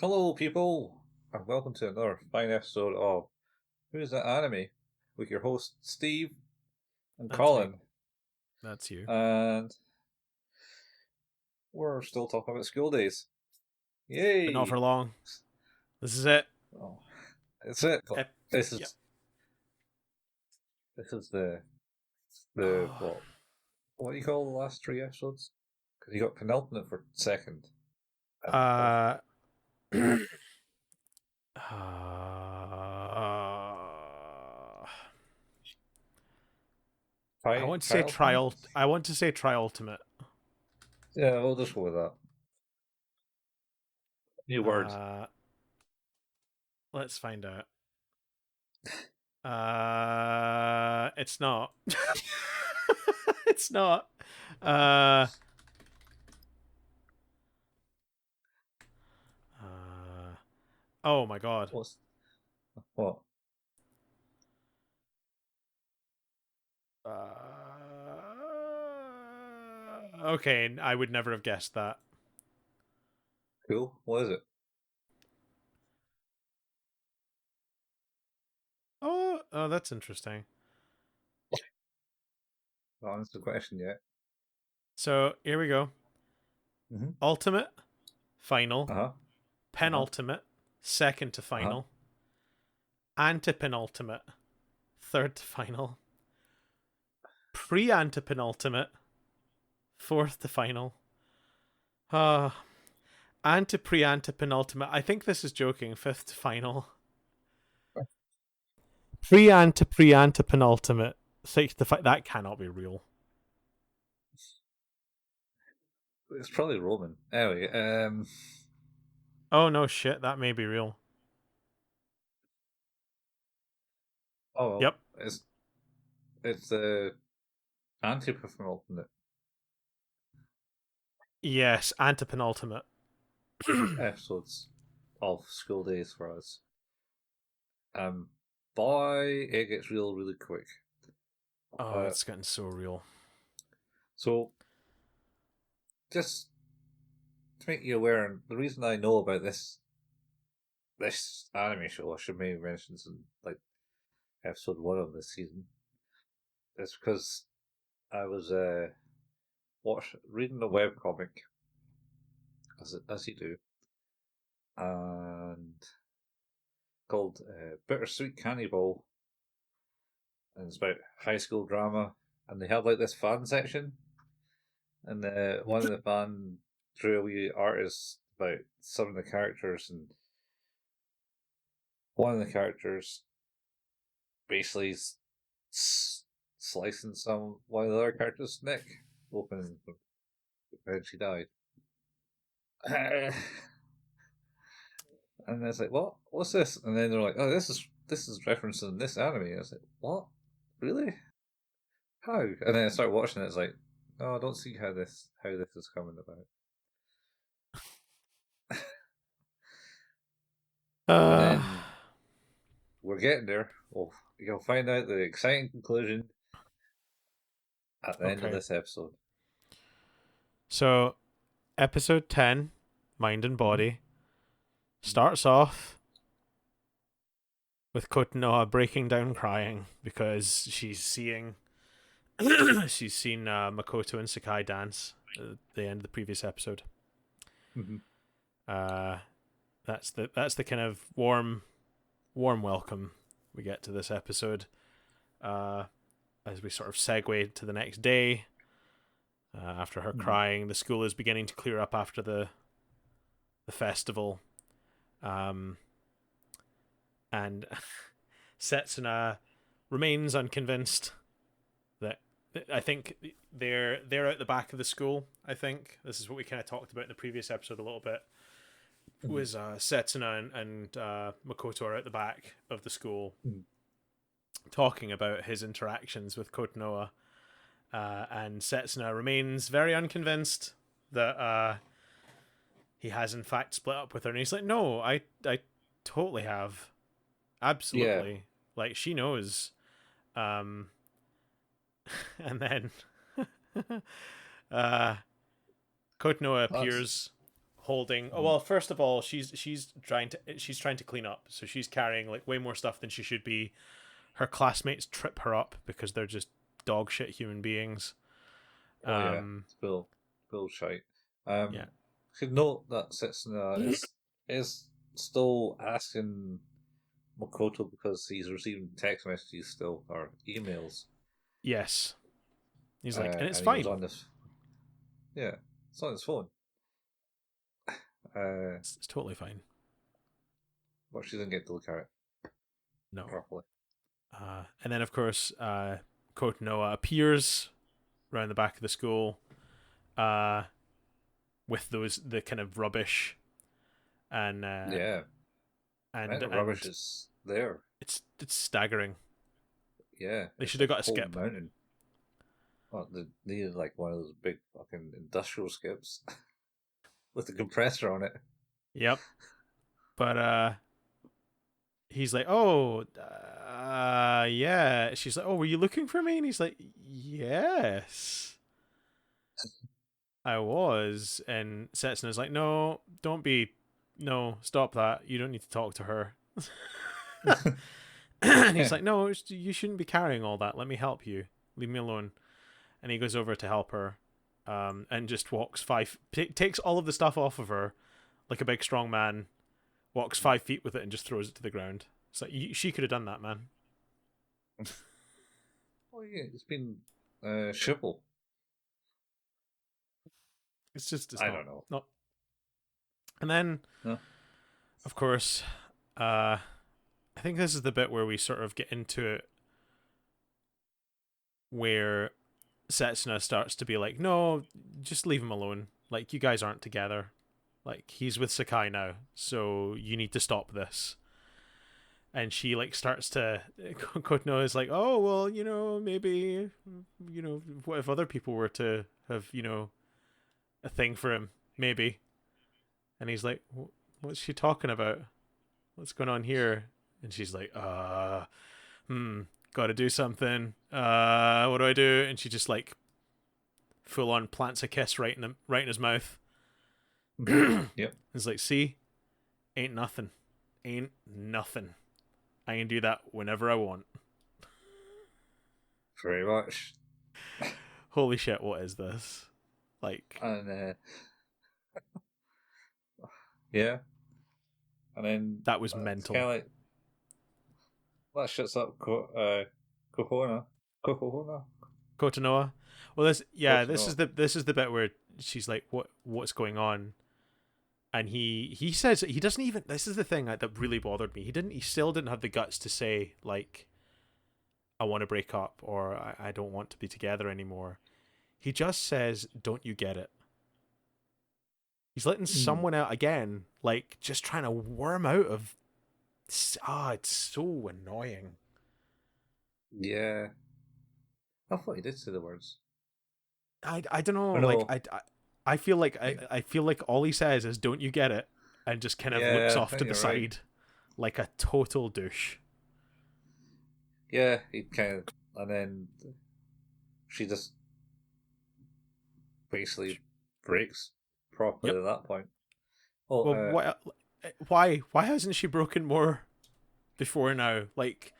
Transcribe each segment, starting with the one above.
Hello, people, and welcome to another fine episode of Who's That Anime with your host Steve and That's me. Colin. That's you. And we're still talking about school days. But not for Yay! long. This is it. Oh, it's it. But Ep- this yeah. is this is the Oh. what do you call the last three episodes? Because you got penultimate for second. And Uh, I want to say trial. trial. I want to say triultimate. Yeah, we'll just go with that. New word. Let's find out. It's not. It's not. Oh my god. What's what? Okay, I would never have guessed that. Cool. What is it? Oh, that's interesting. Not answered the question yet. So here we go. Mm-hmm. Ultimate, final, Uh huh. penultimate, second to Uh huh. final, antepenultimate, third to final, pre-antepenultimate, fourth to final. Ante-pre-antepenultimate. I think this is joking. Fifth to final. Pre-antepenultimate, sixth to final. That cannot be real. It's probably Roman. Anyway, Oh no, shit. That may be real. oh well, Yep. it's the anti-penultimate Yes, antepenultimate. episodes of school days for us. Boy, it gets real really quick. Oh, it's getting so real. So, just to make you aware, and the reason I know about this anime show, I should maybe mention in like episode 1 of this season, is because I was reading the webcomic as you do, and called Bittersweet Cannibal, and it's about high school drama. And they have like this fan section, and one of the fan drew a wee artist about some of the characters, and one of the characters basically slicing one of the other characters' neck open when she died. And it's like, what? What's this? And then they're like, oh, this is referencing this anime. I was like, what? Really? How? And then I started watching it. It's like, oh, I don't see how this is coming about. And Uh, then we're getting there. Well, you'll find out the exciting conclusion at the end of okay. this episode. So, episode 10, Mind and Mm-hmm. Body, starts off with Kotonoha breaking down crying because she's seeing she's seen Makoto and Sakai dance at the end of the previous episode. Mm-hmm. That's the kind of warm welcome we get to this episode. As we sort of segue to the next day, after her crying, the school is beginning to clear up after the festival, and Setsuna remains unconvinced that I think they're out the back of the school. I think this is what we kind of talked about in the previous episode a little bit. Was Setsuna and Makoto are at the back of the school talking about his interactions with Kotonoha, and Setsuna remains very unconvinced that he has in fact split up with her, and he's like, no, I totally have, absolutely. Yeah. Like, she knows. And then Kotonoha That's appears holding. Oh Mhm. well, first of all, she's trying to clean up, so she's carrying like way more stuff than she should be. Her classmates trip her up because they're just dog shit human beings. Oh yeah, Um, it's full shite. yeah. Should note that Setsuna is still asking Makoto because he's receiving text messages still or emails, Yes. He's like, and it's and he was fine. on this. Yeah, it's on his phone. Uh, It's totally fine. but she didn't get to look at it No. properly. And then of course, Kotonoa appears around the back of the school, uh, with the kind of rubbish and Yeah, and the rubbish and is there. it's staggering. Yeah, They it's should have like got a a whole skip. mountain. Well, they needed like one of those big fucking industrial skips with a compressor on it. Yep. But he's like, "Oh, yeah." She's like, "Oh, were you looking for me?" And he's like, "Yes, I was." And Setsuna's like, "No, don't be, no, stop that. You don't need to talk to her." And he's Yeah. like, "No, you shouldn't be carrying all that. Let me help you. Leave me alone." And he goes over to help her, and just walks takes all of the stuff off of her like a big strong man, walks 5 feet with it, and just throws it to the ground. It's like she could have done that, man. Oh yeah, it's been Shibble. It's I not don't know. not. And then, No. of course, uh, I think this is the bit where we sort of get into it, where Setsuna starts to be like, "No, just leave him alone. Like you guys aren't together. Like he's with Sakai now, so you need to stop this." And she like starts to Kotono is like, "Oh well, maybe, what if other people were to have, a thing for him, maybe." And he's like, "What's she talking about? What's going on here?" And she's like, gotta do something. What do I do?" And she just like full on plants a kiss right in his mouth. Yep. It's like, "See, ain't nothing, ain't nothing. I can do that whenever I want." Very much. Holy shit, what is this? Like, And yeah, and then that was it's kind mental. of like that shuts up Kohona. Kohona. Kotonoa. Well, Kohona. this is the bit where she's like, what's going on?" And he says he doesn't even. This is the thing that really bothered me. He still didn't have the guts to say like, "I want to break up" or I don't want to be together anymore. He just says, "Don't you get it?" He's letting Mm. someone out again, like just trying to worm out of. It's so annoying. Yeah, I thought he did say the words. I don't know. Or Like no, I feel like I think, I feel like all he says is "Don't you get it?" and just kind of looks yeah, I off to think the you're right. side like a total douche. Yeah, he kind of, and then she just basically breaks properly Yep. at that point. Oh, Well, why hasn't she broken more before now? Like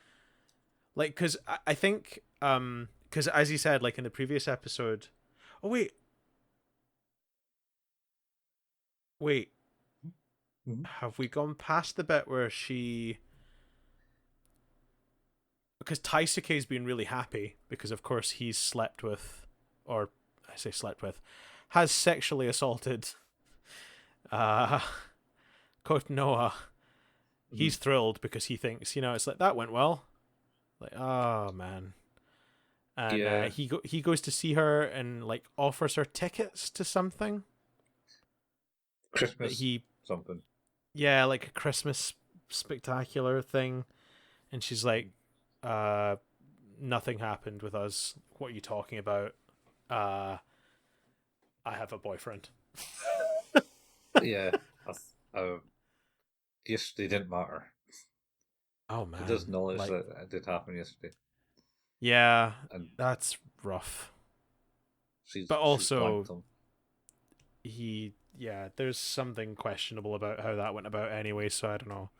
because I think because as he said like in the previous episode. Oh wait, mhm. have we gone past the bit where she? Because Taisuke's been really happy because of course he's slept with, or I say slept with, has sexually assaulted uh Kotonoa. Mhm. He's thrilled because he thinks, it's like that went well. Like, oh man. And Yeah, he goes to see her and like offers her tickets to something that Christmas he, something. yeah, like a Christmas spectacular thing. And she's like, uh nothing happened with us. What are you talking about? uh I have a boyfriend. Yeah, uh, yesterday didn't matter. Oh She does man, acknowledge like, that it did happen yesterday, yeah, and that's rough. she's But she's also blanked him. he yeah, there's something questionable about how that went about anyway. So I don't know.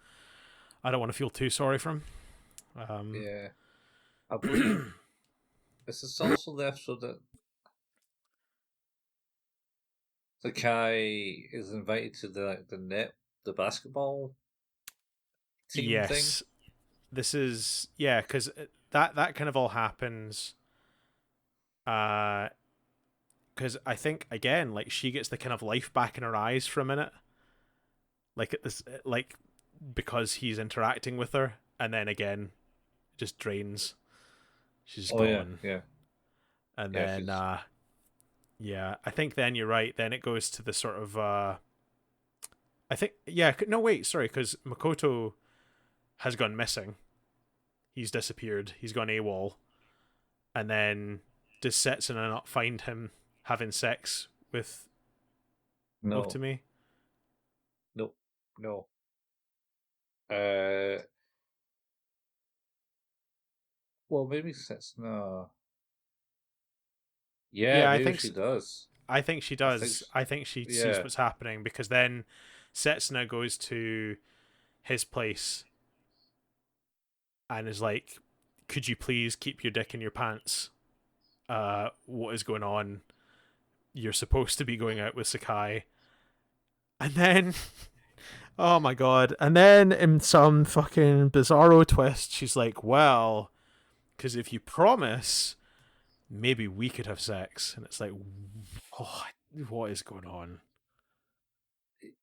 I don't want to feel too sorry for him. Um, Yeah, I believe this is also the episode that the Kai is invited to the basketball team thing. yes, this is yeah, because that kind of all happens. Uh, because I think again, like she gets the kind of life back in her eyes for a minute, like at this, like because he's interacting with her, and then again, just drains. She's Oh yeah, gone, yeah, and yeah. then She's yeah, I think then you're right. Then it goes to the sort of I think yeah, no wait, sorry, because Makoto has gone missing. He's disappeared. He's gone AWOL, and then does Setsuna not find him having sex with no, Otome? no, no. Uh, well, maybe sets no. Yeah, Yeah, maybe she does. I think she I think, does. I think she sees yeah, what's happening because then Setsuna goes to his place and is like, "Could you please keep your dick in your pants? What is going on? You're supposed to be going out with Sakai." And then, oh my god! And then in some fucking bizarro twist, she's like, "Well, because if you promise, maybe we could have sex." And it's like, what is going on?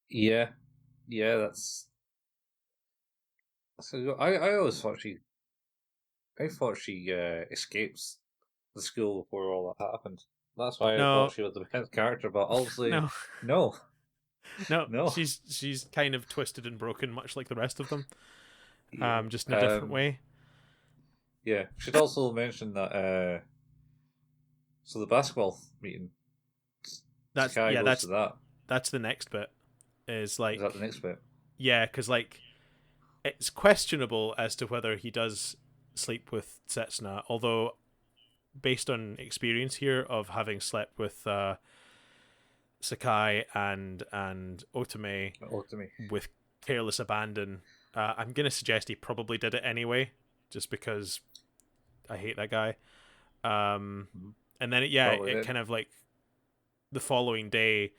yeah, yeah. That's so. I always thought she escapes the school before all that happened. That's why I thought No, she was the best character, but obviously, no, no, no. no. She's kind of twisted and broken, much like the rest of them. Yeah. Just in a different way. Yeah. Should also mention that. So the basketball meeting, That's Sakai yeah. goes to that. That's the next bit. Is Is that the like next bit? yeah, because like it's questionable as to whether he does sleep with Setsuna. Although based on experience here of having slept with Sakai and Otome Oh, to me. with careless abandon, I'm gonna suggest he probably did it anyway, just because I hate that guy. Um, Mhm. and then yeah, Probably it did. kind of like the following day,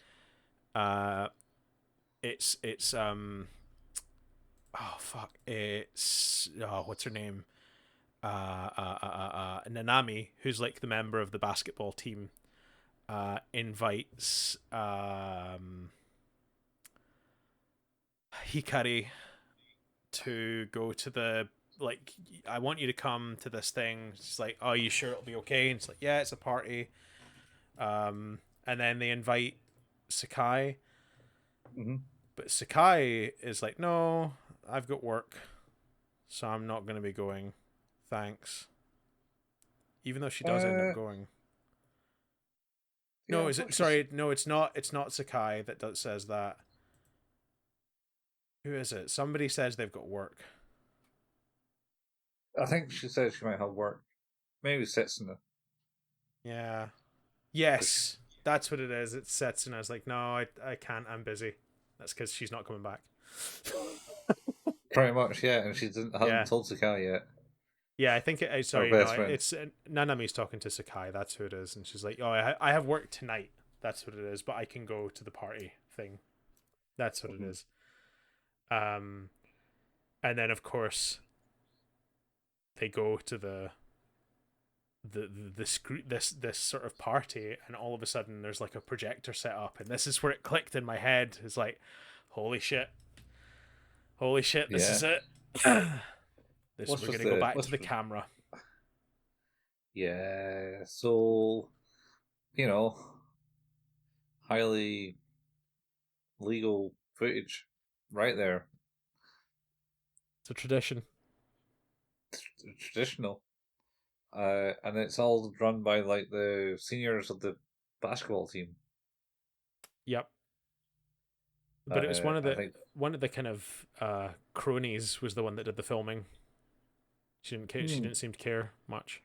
uh, it's oh fuck, it's oh what's her name, Nanami, who's like the member of the basketball team, invites Hikari to go to the like I want you to come to this thing. She's like, "Oh, you sure it'll be okay?" And it's like, "Yeah, it's a party." And then they invite Sakai, Hmm. but Sakai is like, "No, I've got work, so I'm not going to be going. Thanks." Even though she does end up Uh, going. yeah, No, I is it? thought she said. Sorry, no, it's not. It's not Sakai that says that. Who is it? Somebody says they've got work. I think she said she might have work. Maybe Setsuna. Yeah. Cause Yes, that's what it is. It sets and I was like, no, I can't. I'm busy. That's because she's not coming back. pretty much, yeah, and she Yeah. hadn't told Sakai yet. Yeah, I think Her sorry, no, best friend. it's Nanami's talking to Sakai. That's who it is, and she's like, "Oh, I have work tonight. That's what it is, but I can go to the party thing. That's what it Mhm. is." Um, and then of course they go to this sort of party, and all of a sudden there's like a projector set up, and this is where it clicked in my head. It's like, holy shit, this Yeah. is it. This What's we're was gonna go the back to what's the camera. yeah? So you know, highly legal footage, right there. It's a tradition. Traditional. And it's all run by like the seniors of the basketball team. Yep. But it was one of I the think kind of cronies was the one that did the filming. She didn't care. She hmm, didn't seem to care much.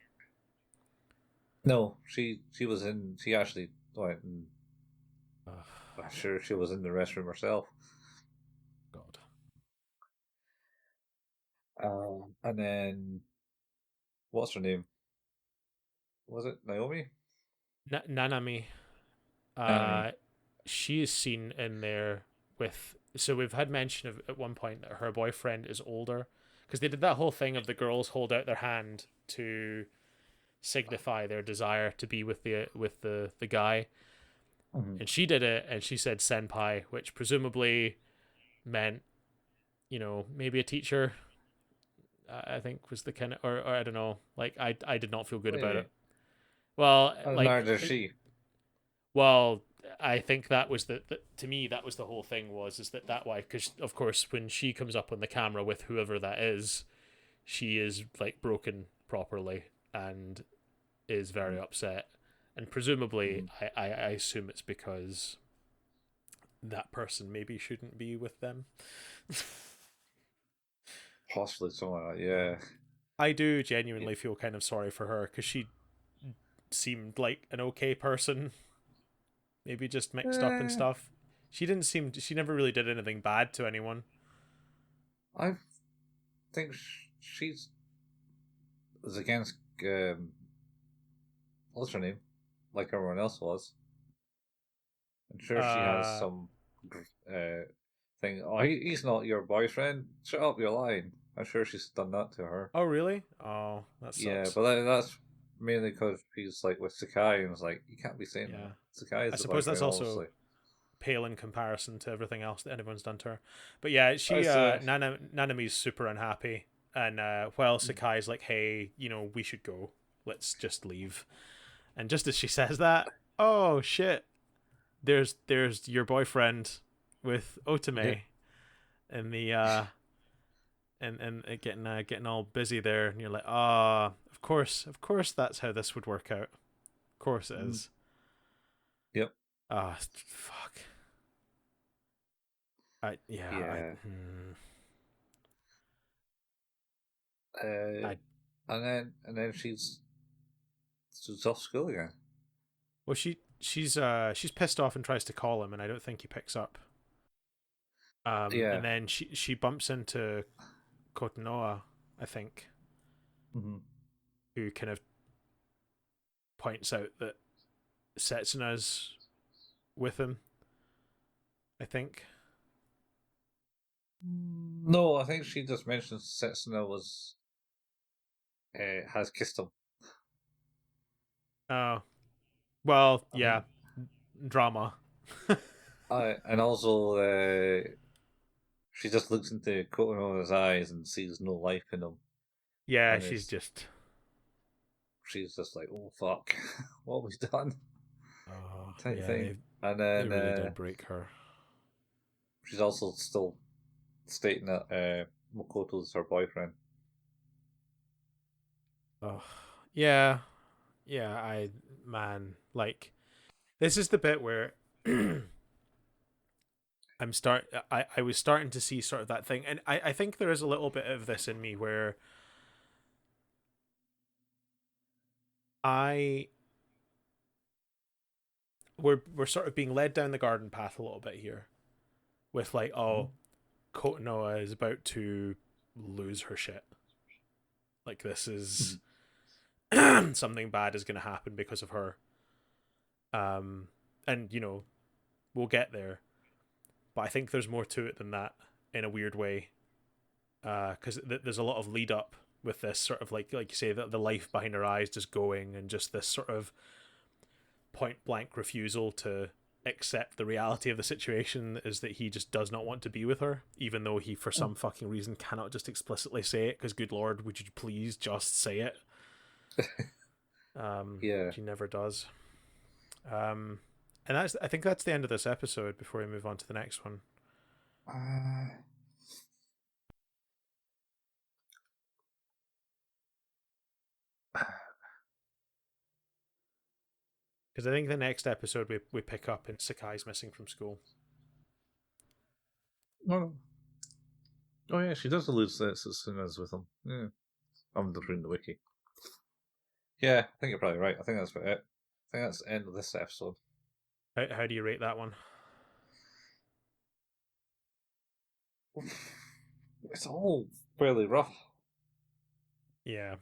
no, she was in. She actually went and Ugh. I'm sure she was in the restroom herself. God. And then what's her name? Was it Naomi? Nanami, Nanami. uh, she is seen in there with. So we've had mention of at one point that her boyfriend is older because they did that whole thing of the girls hold out their hand to signify their desire to be with the guy, Mm-hmm. and she did it, and she said senpai, which presumably meant maybe a teacher. I think was the kind of or I don't know. Like I did not feel good What do you about mean? it. Well, Neither like does she. well, I think that was the to me that was the whole thing was is that why because of course when she comes up on the camera with whoever that is, she is like broken properly and is very upset, and presumably Mm-hmm. I assume it's because that person maybe shouldn't be with them. Possibly something like that. Yeah. I do genuinely feel kind of sorry for her because she seemed like an okay person, maybe just mixed up and Eh, stuff. She didn't seem. She never really did anything bad to anyone. I think she's is against what's her name? Like everyone else was. I'm sure she has Uh some uh thing. Oh, he's not your boyfriend. Shut up, you're lying. I'm sure she's done that to her. oh really? Oh, that Yeah, sucks. but that's mainly because he's like with Sakai, and it's like you can't be saying that. Yeah, Sakai I is the suppose that's boyfriend, also obviously. pale in comparison to everything else that anyone's done to her. But yeah, she That's Nanami's super unhappy, and while mm, Sakai's like, "Hey, we should go. Let's just leave." And just as she says that, oh shit, there's your boyfriend with yep. Otome and the and getting all busy there, and you're like, ah, of course, that's how this would work out. Of course it Mm, is. yep. Ah, fuck. I yeah, Yeah. I And then she's off school again. well, she's pissed off and tries to call him, and I don't think he picks up. Yeah. And then she bumps into Kotonoa, I think, Mm-hmm. who kind of points out that Setsuna's with him. I think. No, I think she just mentioned Setsuna has kissed him. Oh, well, I think. yeah, drama. And also she just looks into Kotono's eyes and sees no life in him, Yeah, and she's is just. she's just like, oh fuck, what have we done? Oh, Type yeah, thing. And they then really did break her. she's also still stating that Makoto's her boyfriend. Oh, yeah, yeah. Man, like this is the bit where I was starting to see sort of that thing, and I think there is a little bit of this in me where I we're sort of being led down the garden path a little bit here with like, oh, Kotonoa is about to lose her shit. Like this Mm-hmm. is something bad is going to happen because of her. Um, and we'll get there, but I think there's more to it than that in a weird way. Because there's a lot of lead up with this sort of like you say that the life behind her eyes just going and just this sort of point blank refusal to accept the reality of the situation is that he just does not want to be with her, even though he for some fucking reason cannot just explicitly say it. Because good lord, would you please just say it? Yeah. She never does. Um, and I think that's the end of this episode. Before we move on to the next one, Uh, because I think the next episode we pick up in Sakai's missing from school. oh, oh yeah, she does lose this as soon as with him. Yeah. I'm just reading the wiki. Yeah, I think you're probably right. I think that's about it. I think that's the end of this episode. How do you rate that one? it's all fairly rough, Yeah.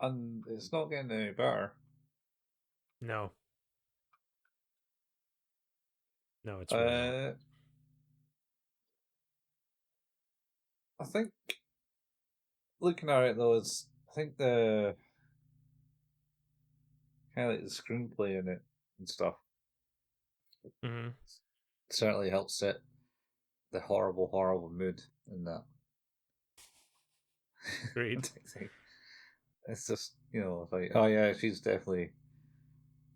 and it's not getting any better. No. No, it's really not. Uh, I think looking at it though, is I think the kind of like the screenplay in it and stuff Mm-hmm. certainly helps set the horrible, horrible mood in that. Agreed. It's just like oh yeah, she's definitely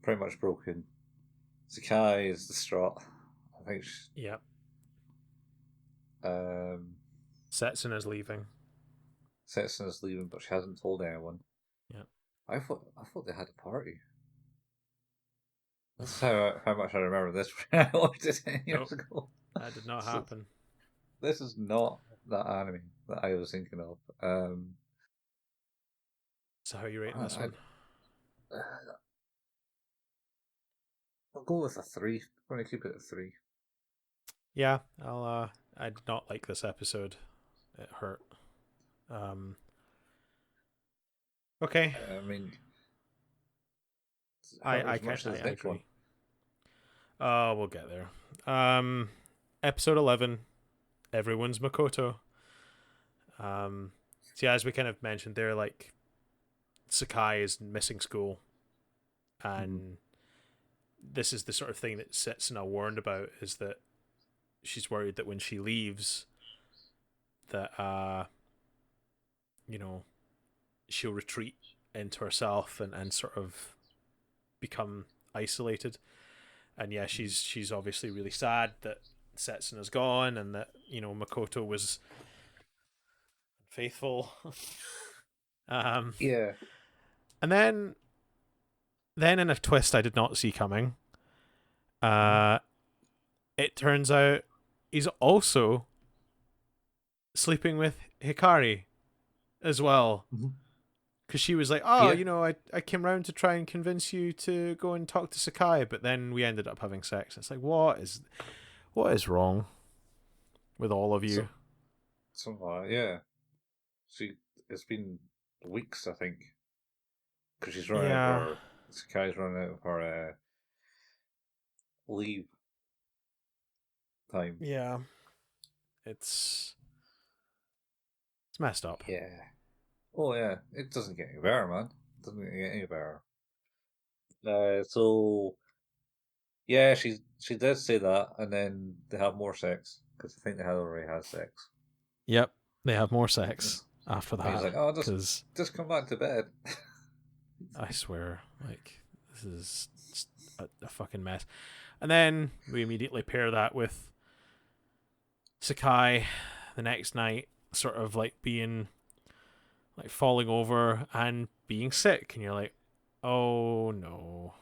pretty much broken. Sakai is distraught. I think Yep. um, Setsuna's leaving. Setsun is leaving, but she hasn't told anyone. Yep. I thought they had a party. That's how much I remember this when I watched it 10 years Nope. ago. That did not So happen. this is not that anime that I was thinking of. So how are you rating this I, one? I'll go with a three. I'm going to keep it at three. Yeah, I did not like this episode. It hurt. Um okay. I mean, I hurt I as can much I, as I next one. agree. We'll get there. Episode 11, Everyone's Makoto. So yeah, as we kind of mentioned there, like Sakai is missing school, Mm-hmm. and this is the sort of thing that Setsuna warned about, is that she's worried that when she leaves, that you know, she'll retreat into herself and sort of become isolated. And yeah, she's obviously really sad that Setsuna's gone and that, Makoto was faithful. um Yeah. and then in a twist I did not see coming, Mm-hmm. uh it turns out he's also sleeping with Hikari as well, Mm-hmm. because she was like, oh, Yeah. I came round to try and convince you to go and talk to Sakai, but then we ended up having sex. It's like, what is wrong with all of you? So, yeah. She. It's been weeks, I think, because she's running out of Yeah, her. Sakai's running out of her leave time. yeah, it's it's messed up. Yeah. Oh yeah. It doesn't get any better, man. It doesn't get any better. So yeah, she did say that, and then they have more sex because I think they had already had sex. Yep, they have more And sex after he's that, like, "Oh, because just come back to bed." I swear, like, this is just a fucking mess. And then we immediately pair that with Sakai the next night, sort of like being like falling over and being sick, and you're like, oh no,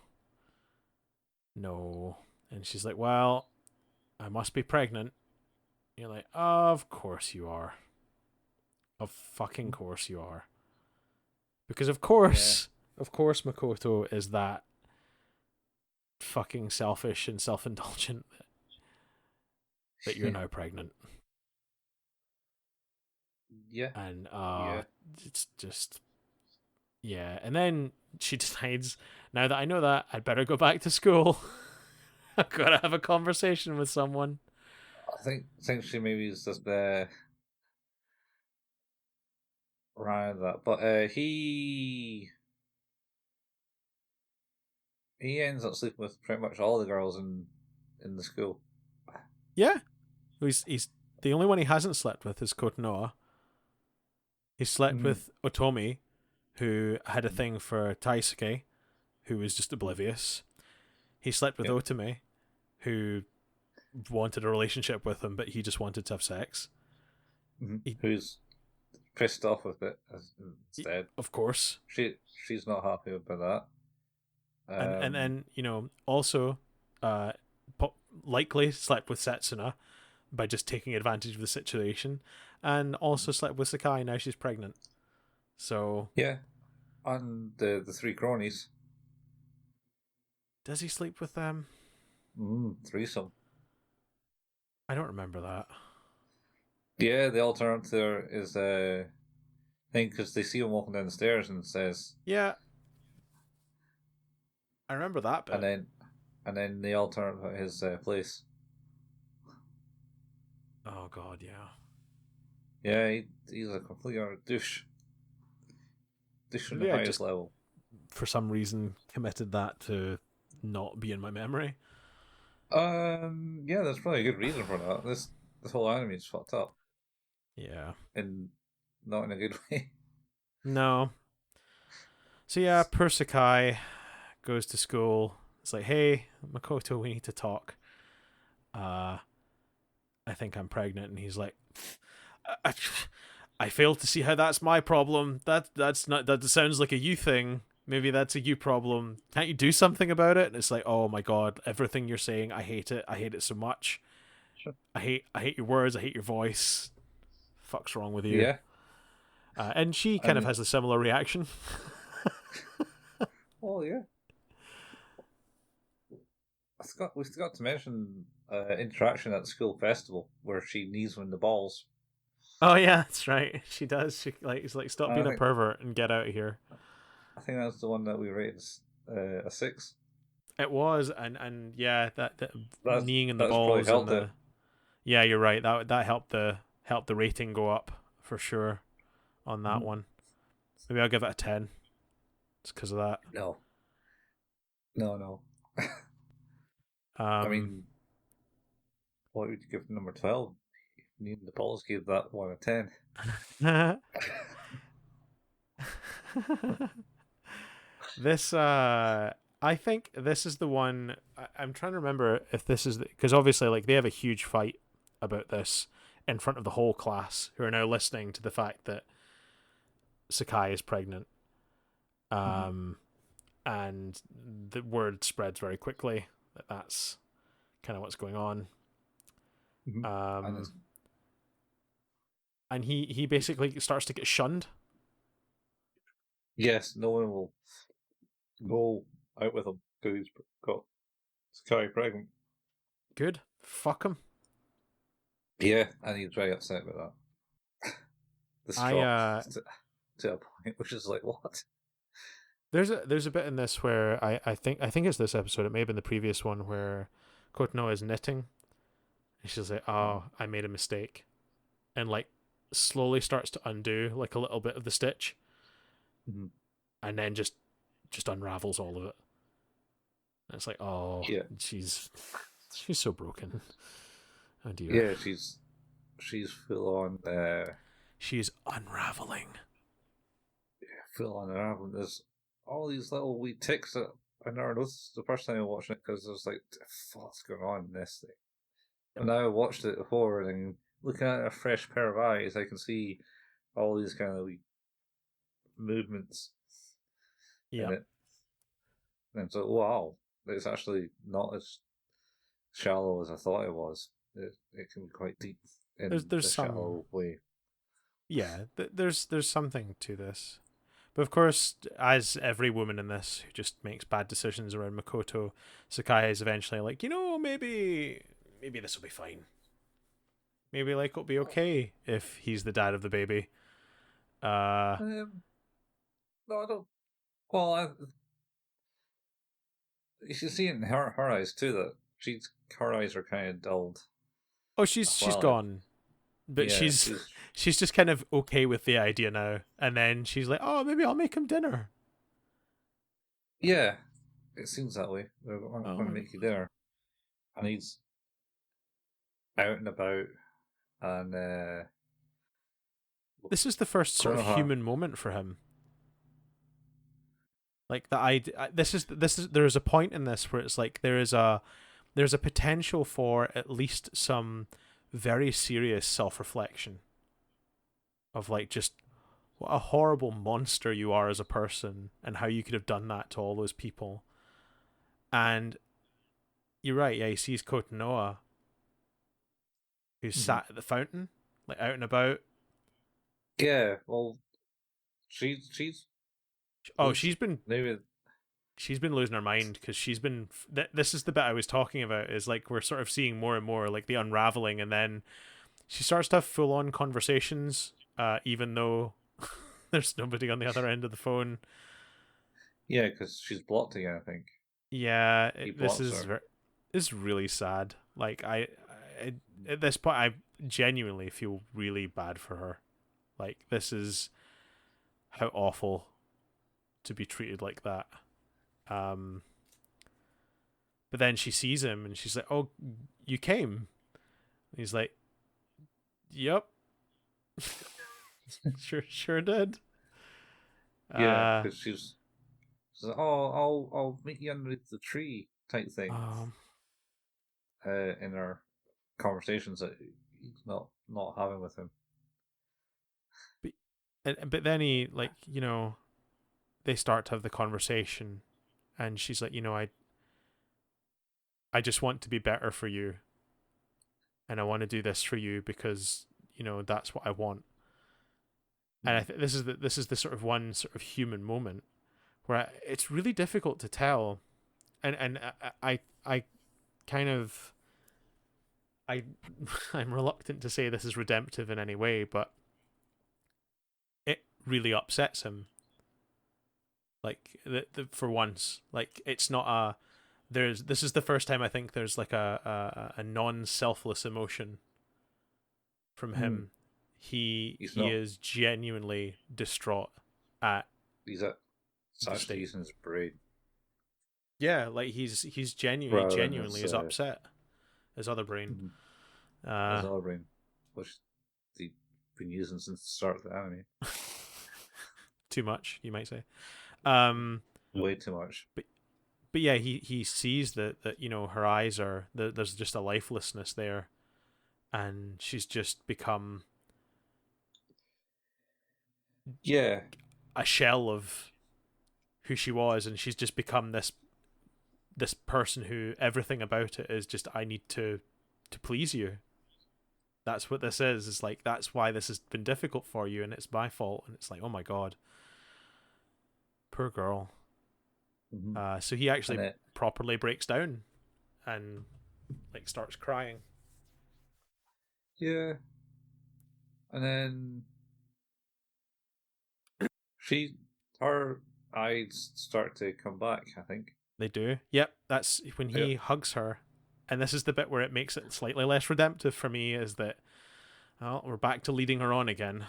no. And she's like, well, I must be pregnant. You're like, of course you are. Of fucking course you are. Because Yeah. of course Makoto is that fucking selfish and self-indulgent that you're now pregnant. Yeah. And Yeah. it's just, yeah. And then she decides, now that I know that, I'd better go back to school. I've got to have a conversation with someone. I think she maybe is just around that, but he ends up sleeping with pretty much all the girls in the school. Yeah, he's the only one he hasn't slept with is Kotonoa. He slept Mm. with Otomi, who had a thing for Taisuke, who was just oblivious. He slept with Yep. Otome, who wanted a relationship with him, but he just wanted to have sex. Mm-hmm. He, Who's pissed off with it he instead. of course, She's not happy about that. and then also, uh, likely slept with Setsuna by just taking advantage of the situation, and also slept with Sakai. Now she's pregnant. So Yeah, and the three cronies. does he sleep with them? Threesome. I don't remember that. Yeah, they all turn up to her is thing because they see him walking down the stairs and says, Yeah, I remember that and bit. then they all turn up at his place. Oh god, yeah. Yeah, he's a complete utter douche on the Maybe I highest just, level. for some reason, committed that to not be in my memory. Yeah, there's probably a good reason for that. This whole anime is fucked up, Yeah. and not in a good way. No. So yeah, poor Sakai goes to school. It's like, hey, Makoto, we need to talk. Uh, I think I'm pregnant, and he's like, I, I fail to see how that's my problem. That's not that sounds like a you thing. Maybe that's a you problem. Can't you do something about it? And it's like, oh my god, everything you're saying, I hate it. I hate it so much. Sure. I hate your words. I hate your voice. Fuck's wrong with you? Yeah, And she kind of and has a similar reaction. oh yeah, we forgot to mention interaction at the school festival where she knees win the balls. Oh yeah, that's right. She does. She like is like stop And being a pervert and get out of here. I think that's the one that we rated as a 6. It was, and yeah, that That's kneeing in the that's probably balls and helped it. the yeah, you're right. That helped the rating go up for sure on that Mhm. one. Maybe I'll give it a 10. It's because of that. No, no. I Um, mean, what would you give number 12? Needing the balls gave that one a 10. this I think this is the one. I'm trying to remember if this is because obviously like they have a huge fight about this in front of the whole class who are now listening to the fact that Sakai is pregnant. Mm-hmm. Um, and the word spreads very quickly that that's kind of what's going on. Mm-hmm. And Um, it's, and he basically starts to get shunned. yes, no one will go out with him because he's got Sky pregnant. Good, fuck him. Yeah, and he's very upset with that. I Distraught to a point, which is like, what? there's a bit in this where I think it's this episode. It may have been the previous one where Kotono is knitting. And she's like, Mm-hmm. "Oh, I made a mistake," and like slowly starts to undo like a little bit of the stitch, Mm-hmm. and then just unravels all of it. And it's like, oh, Yeah, she's so broken. Oh dear. yeah, she's full on She's unraveling. full on album. There's all these little wee ticks that I never noticed the first time I watched it because I was like, what's going on in this thing? And now I watched it before and looking at a fresh pair of eyes, I can see all these kind of wee movements in Yep. it. And so, wow, it's actually not as shallow as I thought it was. It can be quite deep in There's the some shallow way. yeah. There's something to this. But of course, as every woman in this who just makes bad decisions around Makoto, Sakai is eventually like, maybe this will be fine. Maybe like it'll be okay if he's the dad of the baby. Uh Um, no, I don't. Well, you should see it in her eyes too. That her eyes are kind of dulled oh, as she's well. gone, but Yeah, she's she's she's just kind of okay with the idea now. And then she's like, oh, maybe I'll make him dinner. yeah. It seems that way. They're going Oh, to make you dinner, and he's out and about, and this is the first sort of Konoha. human moment for him. Like the idea, this is there is a point in this where it's like there's a potential for at least some very serious self reflection of like just what a horrible monster you are as a person and how you could have done that to all those people. And you're right, yeah, he sees Kotonoa who's Mhm. sat at the fountain, like out and about. Yeah, well, she's Oh, lose maybe. she's been losing her mind because this is the bit I was talking about is like we're sort of seeing more and more like the unraveling and then she starts to have full on conversations, even though there's nobody on the other end of the phone. Yeah, because she's blocked again. I think Yeah, he this blocks her. is really sad. Like I at this point, I genuinely feel really bad for her. Like this is how awful to be treated like that. Um, but then she sees him and she's like, "Oh, you came." And he's like, "Yep, sure did." Yeah, Uh, because she's like, oh, I'll meet you underneath the tree type thing. um, In our conversations that he's not having with him. but but then he like they start to have the conversation, and she's like, I just want to be better for you, and I want to do this for you because that's what I want. And I Mm. think this is the sort of one sort of human moment where it's really difficult to tell, and I kind of I I'm reluctant to say this is redemptive in any way, but it really upsets him. Like for once, like it's not a there's this is the first time I think there's like a non selfless emotion from Mm. him. He He's he not. is genuinely distraught at He's at. It's the actually state. using his brain Yeah, like he rather than genuinely is upset. His other brain. his Uh other brain, which they've been using since the start of the anime. too much, you might say. Um Way too much. but but yeah, he sees that her eyes are there's just a lifelessness there, and she's just become Yeah, a shell of who she was, and she's just become this person who everything about it is just I need to please you. That's what this is. It's like that's why this has been difficult for you, and it's my fault. And it's like, oh my god, poor girl. mm-hmm. So he And actually it. properly breaks down and like starts crying. Yeah, and then she, her eyes start to come back. I think. They do. Yep, that's when Yeah. he hugs her, and this is the bit where it makes it slightly less redemptive for me. Is that well, we're back to leading her on again.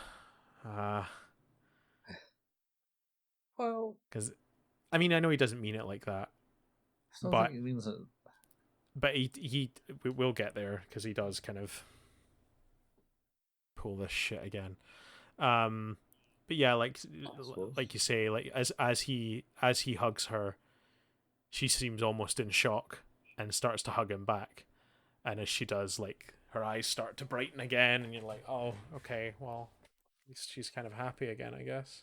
Because Well, I mean, I know he doesn't mean it like that, I don't think but it means that. he we will get there because he does kind of pull this shit again. Um, but yeah, I suppose. like you say, like as he hugs her, she seems almost in shock and starts to hug him back. And as she does, like her eyes start to brighten again, and you're like, oh, okay, well, at least she's kind of happy again, I guess.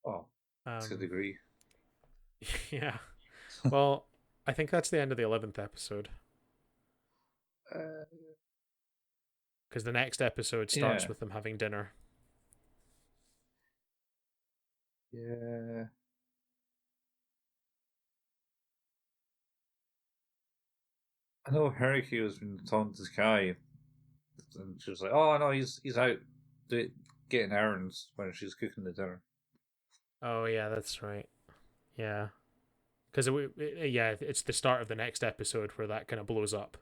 Oh, to a Um, degree. yeah. Well, I think that's the end of the 11th episode uh, because the next episode starts yeah, with them having dinner. yeah. I know Haruki has been talking to this guy, and she was like, "Oh no, he's out getting errands when she's cooking the dinner." Oh yeah, that's right. Yeah, because yeah, it's the start of the next episode where that kind of blows up.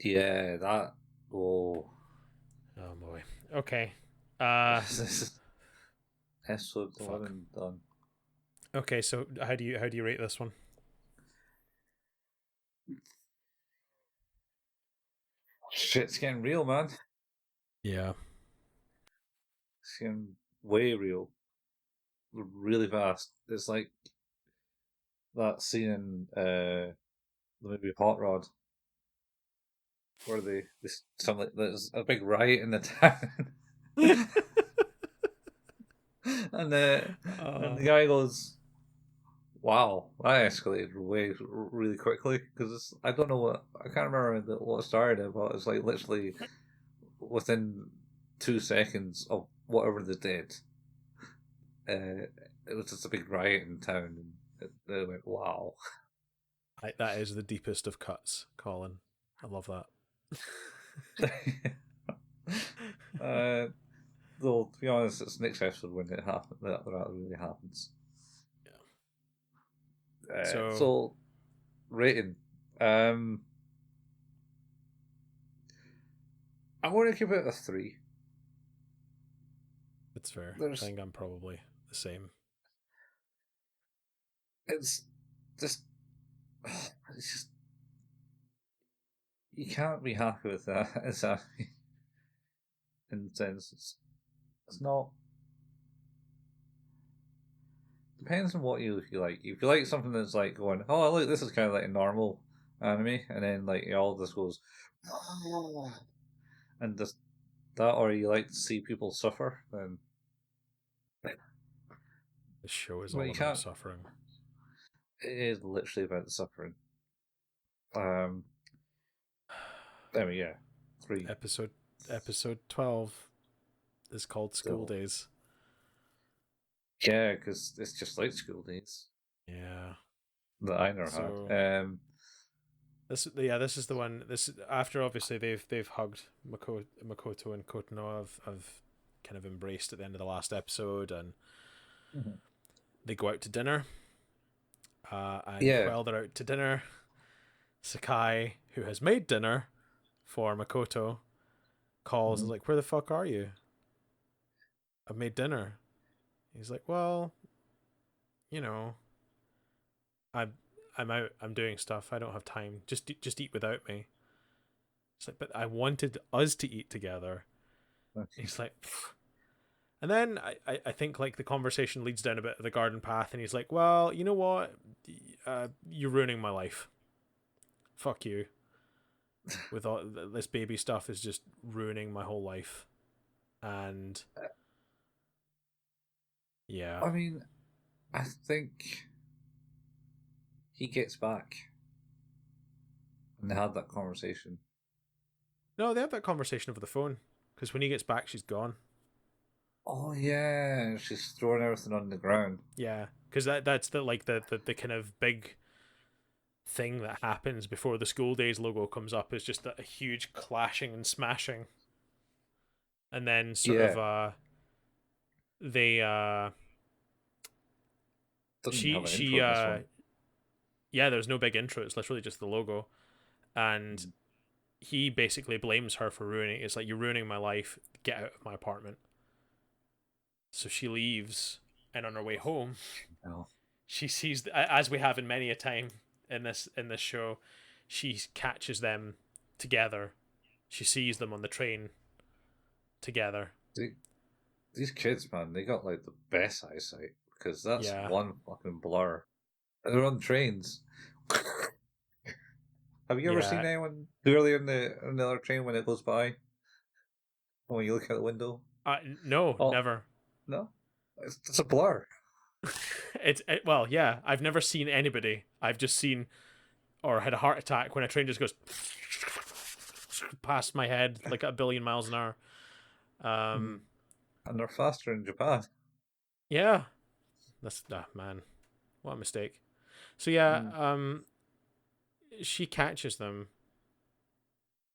Yeah, that. Oh, Oh boy. Okay. Uh, this is episode fuck. 11 done. Okay, so how do you rate this one? Shit's getting real, man. Yeah. It's getting way real, really fast. It's like that scene in the movie Hot Rod where there's a big riot in the town. and the and uh, the guy goes, "Wow, that escalated way really quickly." Because I don't know I can't remember what started it, but it's like literally within 2 seconds of whatever they did, it was just a big riot in town, and they went, "Wow." that is the deepest of cuts, Colin. I love that. uh, though, to be honest, it's next episode when it happens. That really happens. Yeah. Uh, So so rating. Um, I want to give it a 3. it's fair. I There's, think I'm probably the same. it's just, it's just you can't be happy with that. It's a, in the sense it's not. Depends on what you like. If you like something that's like going, oh, I like this is kind of like a normal anime, and then like all this goes, and just that, or you like to see people suffer, then This show is well, all you about can't. suffering. It is literally about the suffering. Um, I mean, yeah, 3 episode episode 12 is called School still. Days. Yeah, because it's just like school days Yeah. that I never So had. this is the one. This after obviously they've hugged Makoto and Kotono have kind of embraced at the end of the last episode, and Mhm. they go out to dinner. And Yeah. while they're out to dinner, Sakai, who has made dinner for Makoto, calls and Mhm. is like, "Where the fuck are you? I've made dinner." He's like, "Well, you know, I'm I'm out. I'm doing stuff. I don't have time. Just eat without me." It's like, "But I wanted us to eat together." He's like, "Pfft." And then I think like the conversation leads down a bit of the garden path, and he's like, "Well, you know what? You're ruining my life. Fuck you. With all this baby stuff is just ruining my whole life." And yeah, I mean, I think he gets back and they had that conversation. no, they have that conversation over the phone because when he gets back, she's gone. Oh yeah, she's throwing everything on the ground. Yeah, because that's the like the kind of big thing that happens before the School Days logo comes up is just a huge clashing and smashing, and then sort of Yeah, they doesn't even she have an intro in this one. yeah, there's no big intro. It's literally just the logo, and Mm. he basically blames her for ruining it. It's like, you're ruining my life. Get out of my apartment. So she leaves, and on her way home, No. she sees, as we have in many a time in this show, she catches them together. She sees them on the train together. The- These kids, man, they got like the best eyesight because that's Yeah, one fucking blur. And they're on trains. Have you ever yeah. seen anyone clearly in the other train when it goes by? When you look out the window? No, Oh, never. no. It's a blur. Well, yeah. I've never seen anybody. I've just seen or had a heart attack when a train just goes past my head like a billion miles an hour. Mm. Um, And they're faster in Japan. yeah, that's man, what a mistake. So yeah, Mm. she catches them,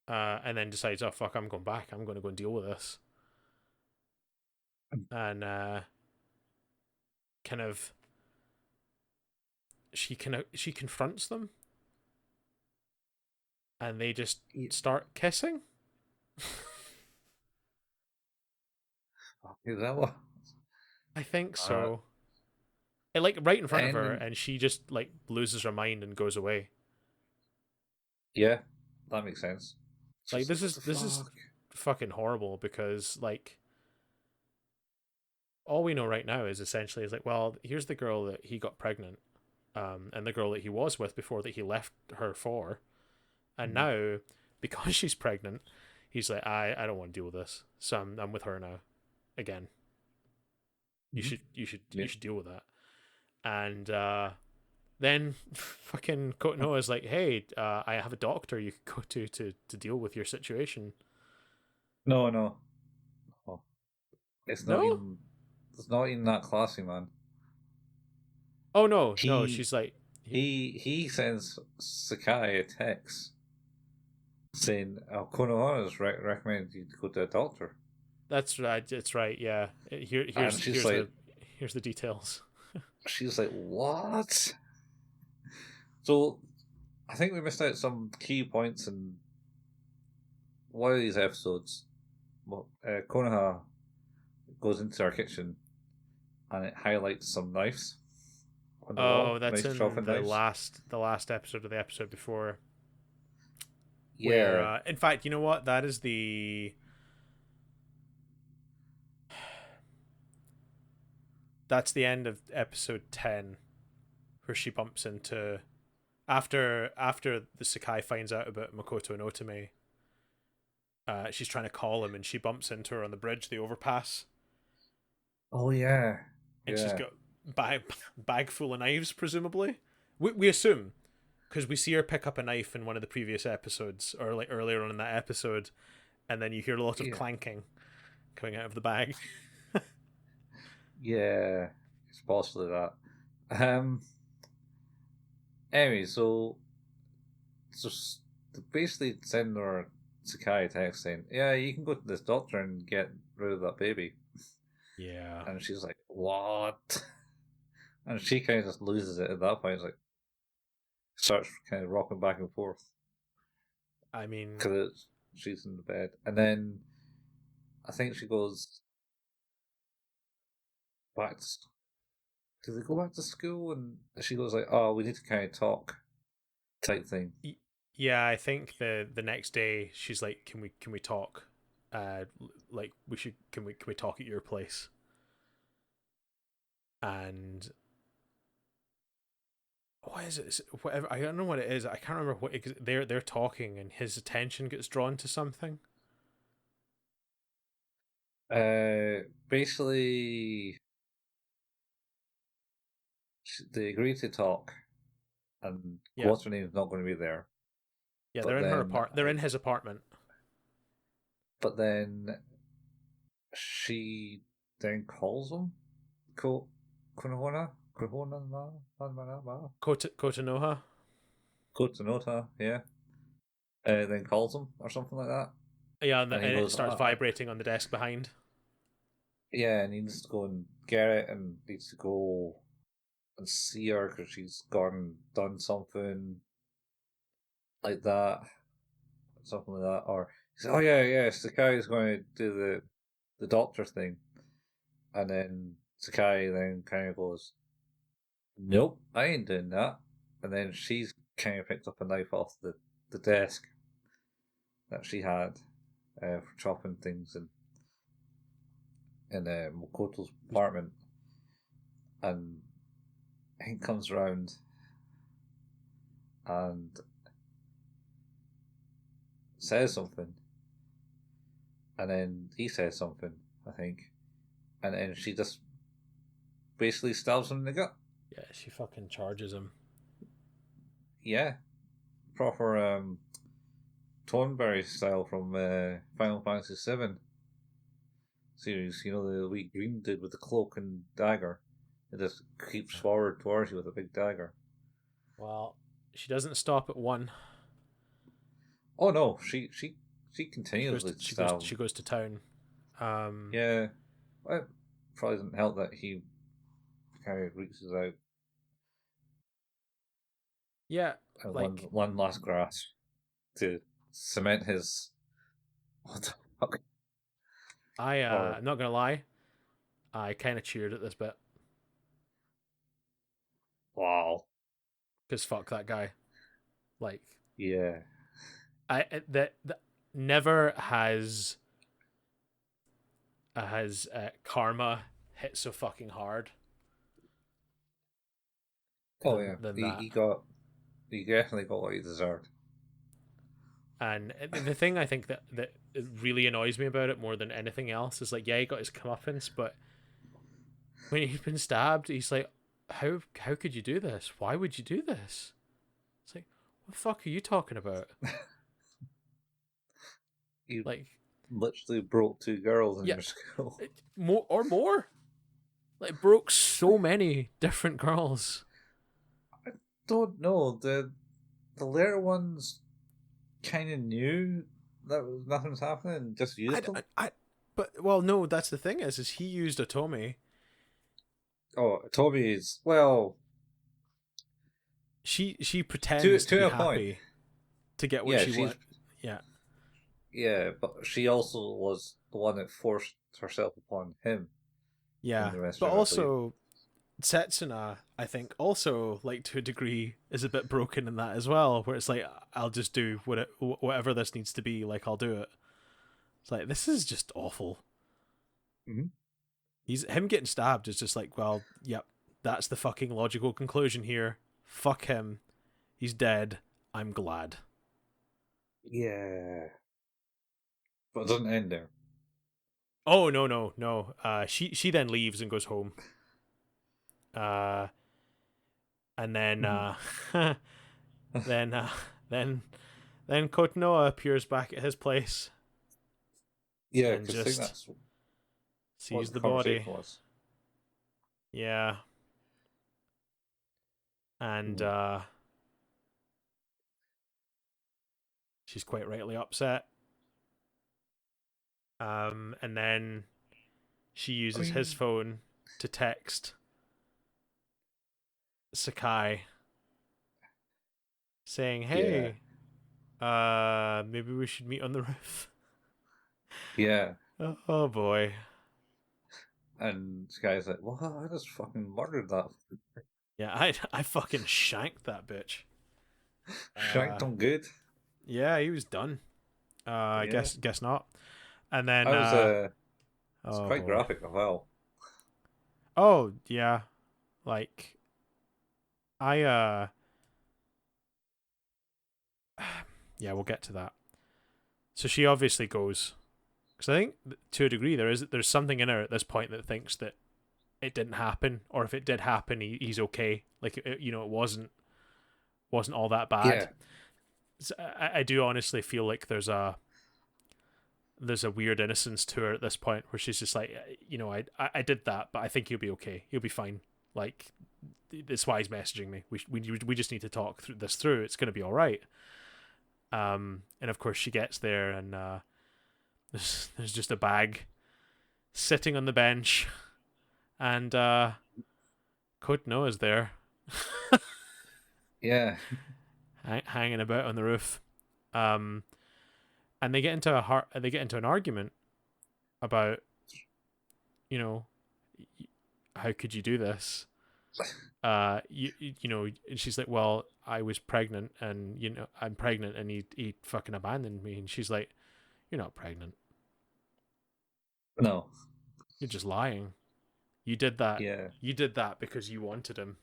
and then decides, oh fuck, I'm going back. I'm going to go and deal with this, and kind of she confronts them, and they just Yeah. start kissing. Is that what? I think Uh, so. It, like right in front of her, ending. and she just like loses her mind and goes away. Yeah, that makes sense. It's Like just what the this is fuck. fucking horrible because like all we know right now is essentially is like, well, here's the girl that he got pregnant, and the girl that he was with before that he left her for, and Mm. now because she's pregnant, he's like, I don't want to deal with this, so I'm with her now, again. Mhm. You Yeah. should deal with that, and then fucking Kotonoa is like, hey, I have a doctor you could go to deal with your situation. No, no. Oh, it's not No, even. It's not even that classy, man. oh no, He she's like, he sends Sakai a text saying, "Oh, Konoha has recommended you to go to a doctor," That's right. It's right. Yeah. and Here's the details. she's like, "What?" So I think we missed out some key points in one of these episodes. Well, Konoha goes into our kitchen and it highlights some knives on the Oh, wall, that's nice in chopping knives. the last episode of the episode before. Where, Yeah. in fact, you know what? That is the that's the end of episode 10, where she bumps into after the Sakai finds out about Makoto and Otome. She's trying to call him, and she bumps into her on the bridge, the overpass, Oh yeah. and she's Yeah. got bag full of knives, presumably. We assume, because we see her pick up a knife in one of the previous episodes, or like earlier on in that episode, and then you hear a lot of Yeah. clanking coming out of the bag. Yeah. It's possibly that. Um. Anyway, so basically sending her Sakai a text saying, "Yeah, you can go to this doctor and get rid of that baby," Yeah. and she's like, "What?" And she kind of just loses it at that point. It's like starts kind of rocking back and forth I mean, because she's in the bed, and then I think she goes back. Do they go back to school? And she goes like, "Oh, we need to kind of talk," type thing. yeah, I think the next day she's like, can we talk? Like we should can we talk at your place? And what is it? Whatever, I don't know what it is. I can't remember what they're talking, and his attention gets drawn to something. Basically, they agree to talk, and Yeah, what's her name's not going to be there. yeah, But then, they're in his apartment. but then she then calls him. Ko Kunohona, Kunohona, ma, Kotonoha. Kotonota, yeah. Then calls him or something like that, Yeah, and he and it goes, starts vibrating on the desk behind. yeah, and he needs to go and get it, and needs to go and see her because she's gone and done something like that, something like that, or he says, "Oh yeah, yeah, Sakai is going to do the doctor thing," and then Sakai then kind of goes, "Nope, I ain't doing that," and then she's kind of picked up a knife off the desk that she had for chopping things in Makoto's apartment, and he comes around and says something, and then he says something, I think, and then she just basically stabs him in the gut. Yeah, she fucking charges him. Yeah, proper Thornberry style from Final Fantasy VII series. You know the wee green dude with the cloak and dagger. It just creeps forward towards you with a big dagger. Well, she doesn't stop at one. Oh no, she continuously stabs him. She goes to town. Um, Yeah, well, it probably doesn't help that he kind of reaches out yeah, and like one last grasp to cement his what the fuck or I'm not gonna lie, I kind of cheered at this bit wow, because fuck that guy. Like yeah. that never has karma hit so fucking hard Oh yeah, than that. he definitely got what he deserved. And the thing I think that really annoys me about it more than anything else is like, yeah, he got his comeuppance, but when he's been stabbed, he's like, how could you do this? Why would you do this? It's like, what the fuck are you talking about? You Like, literally broke two girls in yeah, your school. more. Like, broke so many different girls. I don't know the later ones. kind of knew that nothing was happening and just used them. But well, no, that's the thing is he used Otome. Oh, Toby's well She to pretends to be to a point. happy to get what Yeah, she she's wants. Yeah, yeah, but she also was the one that forced herself upon him when yeah, the rest but of her asleep. also Setsuna, I think, also like to a degree is a bit broken in that as well, where it's like I'll just do whatever this needs to be, like I'll do it. It's like this is just awful. Mm-hmm. He's him getting stabbed is just like, well, yep, that's the fucking logical conclusion here. Fuck him. He's dead. I'm glad. Yeah, but it doesn't end there. Oh no no no. She then leaves and goes home. Uh, and then Mm-hmm. then then then Kotnoa appears back at his place Yeah, and because I think just that's what sees the the body. conversation was. Yeah, and Mm. she's quite rightly upset. And then she I uses his mean, phone to text Sakai saying, yeah, "Hey, maybe we should meet on the roof." yeah, Oh boy. and this guy's like, "Well, I just fucking murdered that, Yeah, I fucking shanked that bitch. shanked Uh, him good." yeah, he was done. I Yeah, guess not. And then I was it's oh quite boy. graphic as well. Oh yeah, like I yeah, we'll get to that. So she obviously goes because I think to a degree there's something in her at this point that thinks that it didn't happen, or if it did happen, he's okay. Like it wasn't all that bad. Yeah, So I do honestly feel like there's a weird innocence to her at this point where she's just like, I did that, but I think he'll be okay. He'll be fine. Like that's why he's messaging me. We just need to talk through this through. It's gonna be all right. And of course she gets there and there's just a bag sitting on the bench, and Code Noah's there, yeah. hanging about on the roof. Um, and they get into an argument about you know how could you do this? And she's like, well, I was pregnant, and I'm pregnant, and he fucking abandoned me. And she's like, you're not pregnant. No, You're just lying. You did that. yeah. You did that because you wanted him.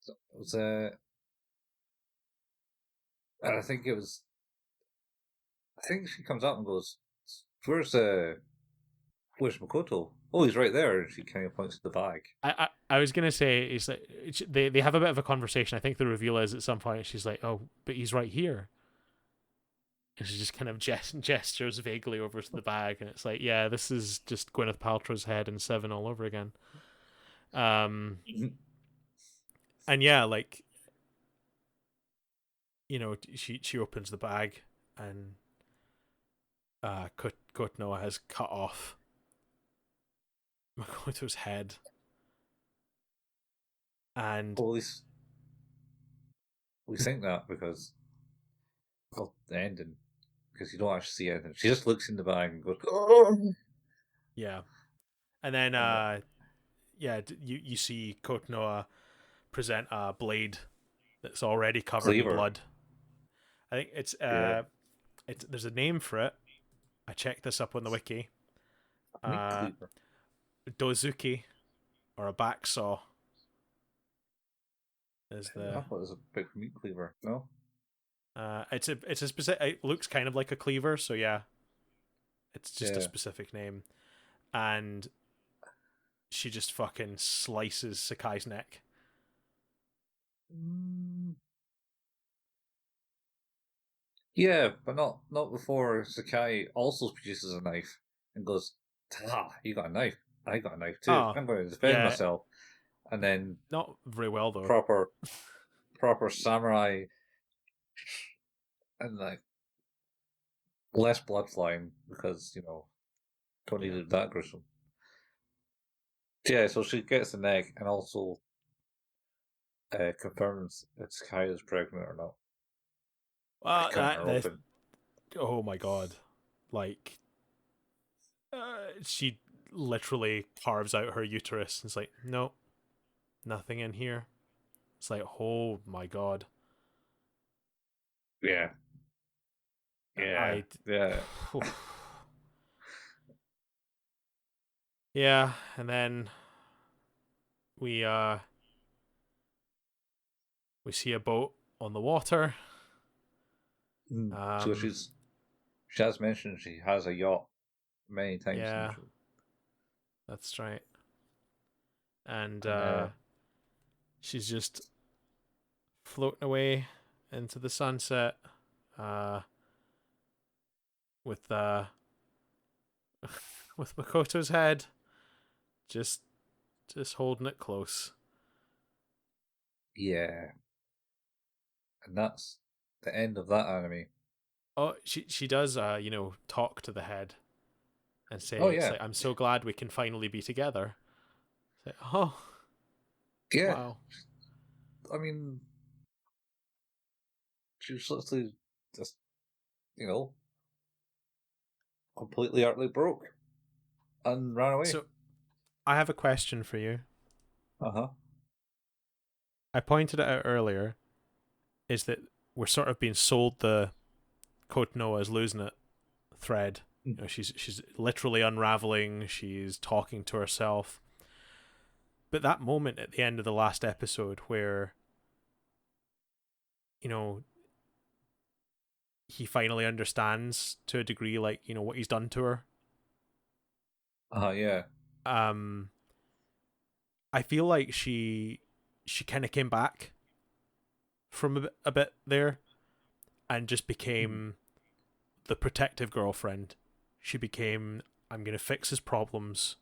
So it was and I think it was. I think she comes up and goes, "Where's Makoto? Oh, he's right there." And she kind of points to the bag. I was gonna say is that they have a bit of a conversation. I think the reveal is at some point she's like, oh, but he's right here, and she just kind of gestures vaguely over to the bag, and it's like, yeah, this is just Gwyneth Paltrow's head in Seven all over again. Um, and yeah, like she opens the bag, and Kotnoa has cut off Makoto's head, and Well, at least we think that because of the ending, because you don't actually see anything. She just looks in the bag and goes, "Oh!" yeah, and then And yeah, you see Kotnoa present a blade that's already covered in cleaver, blood. I think yeah, it's there's a name for it. I checked this up on the wiki. meat Uh, cleaver. Dozuki, or a back saw, is I the thought it was a big meat cleaver. No, it's a specific. It looks kind of like a cleaver, so yeah, it's just a yeah, specific name. And she just fucking slices Sakai's neck. mm, yeah, but not before Sakai also produces a knife and goes, "Ta! You got a knife. I got a knife too. Oh, I'm going to defend yeah, myself." And then not very well though. proper samurai and like less blood flying because don't need Yeah. it that gruesome. Yeah, so she gets the neck and also confirms if Sky is pregnant or not. Cutting That her that open. oh my god, like she literally carves out her uterus. And it's like no, nothing in here. It's like oh my god. Yeah, yeah, I yeah. yeah, and then we uh we see a boat on the water. So Um, she has mentioned she has a yacht many times in the yeah, show, that's right. And and she's just floating away into the sunset, uh, with with Makoto's head just just holding it close. yeah, and that's the end of that anime. Oh, she does talk to the head and Oh say it's yeah, like I'm so glad we can finally be together. It's like, oh yeah. wow. I mean, she was literally just you know completely utterly broke and ran away. So I have a question for you. Uh huh. I pointed it out earlier. Is that we're sort of being sold the Kotonoa is losing it thread. She's literally unraveling. She's talking to herself. But that moment at the end of the last episode where you know he finally understands to a degree, like what he's done to her. Yeah. Um, I feel like she kind of came back from a bit there and just Mm. became the protective girlfriend. She became I'm gonna fix his problems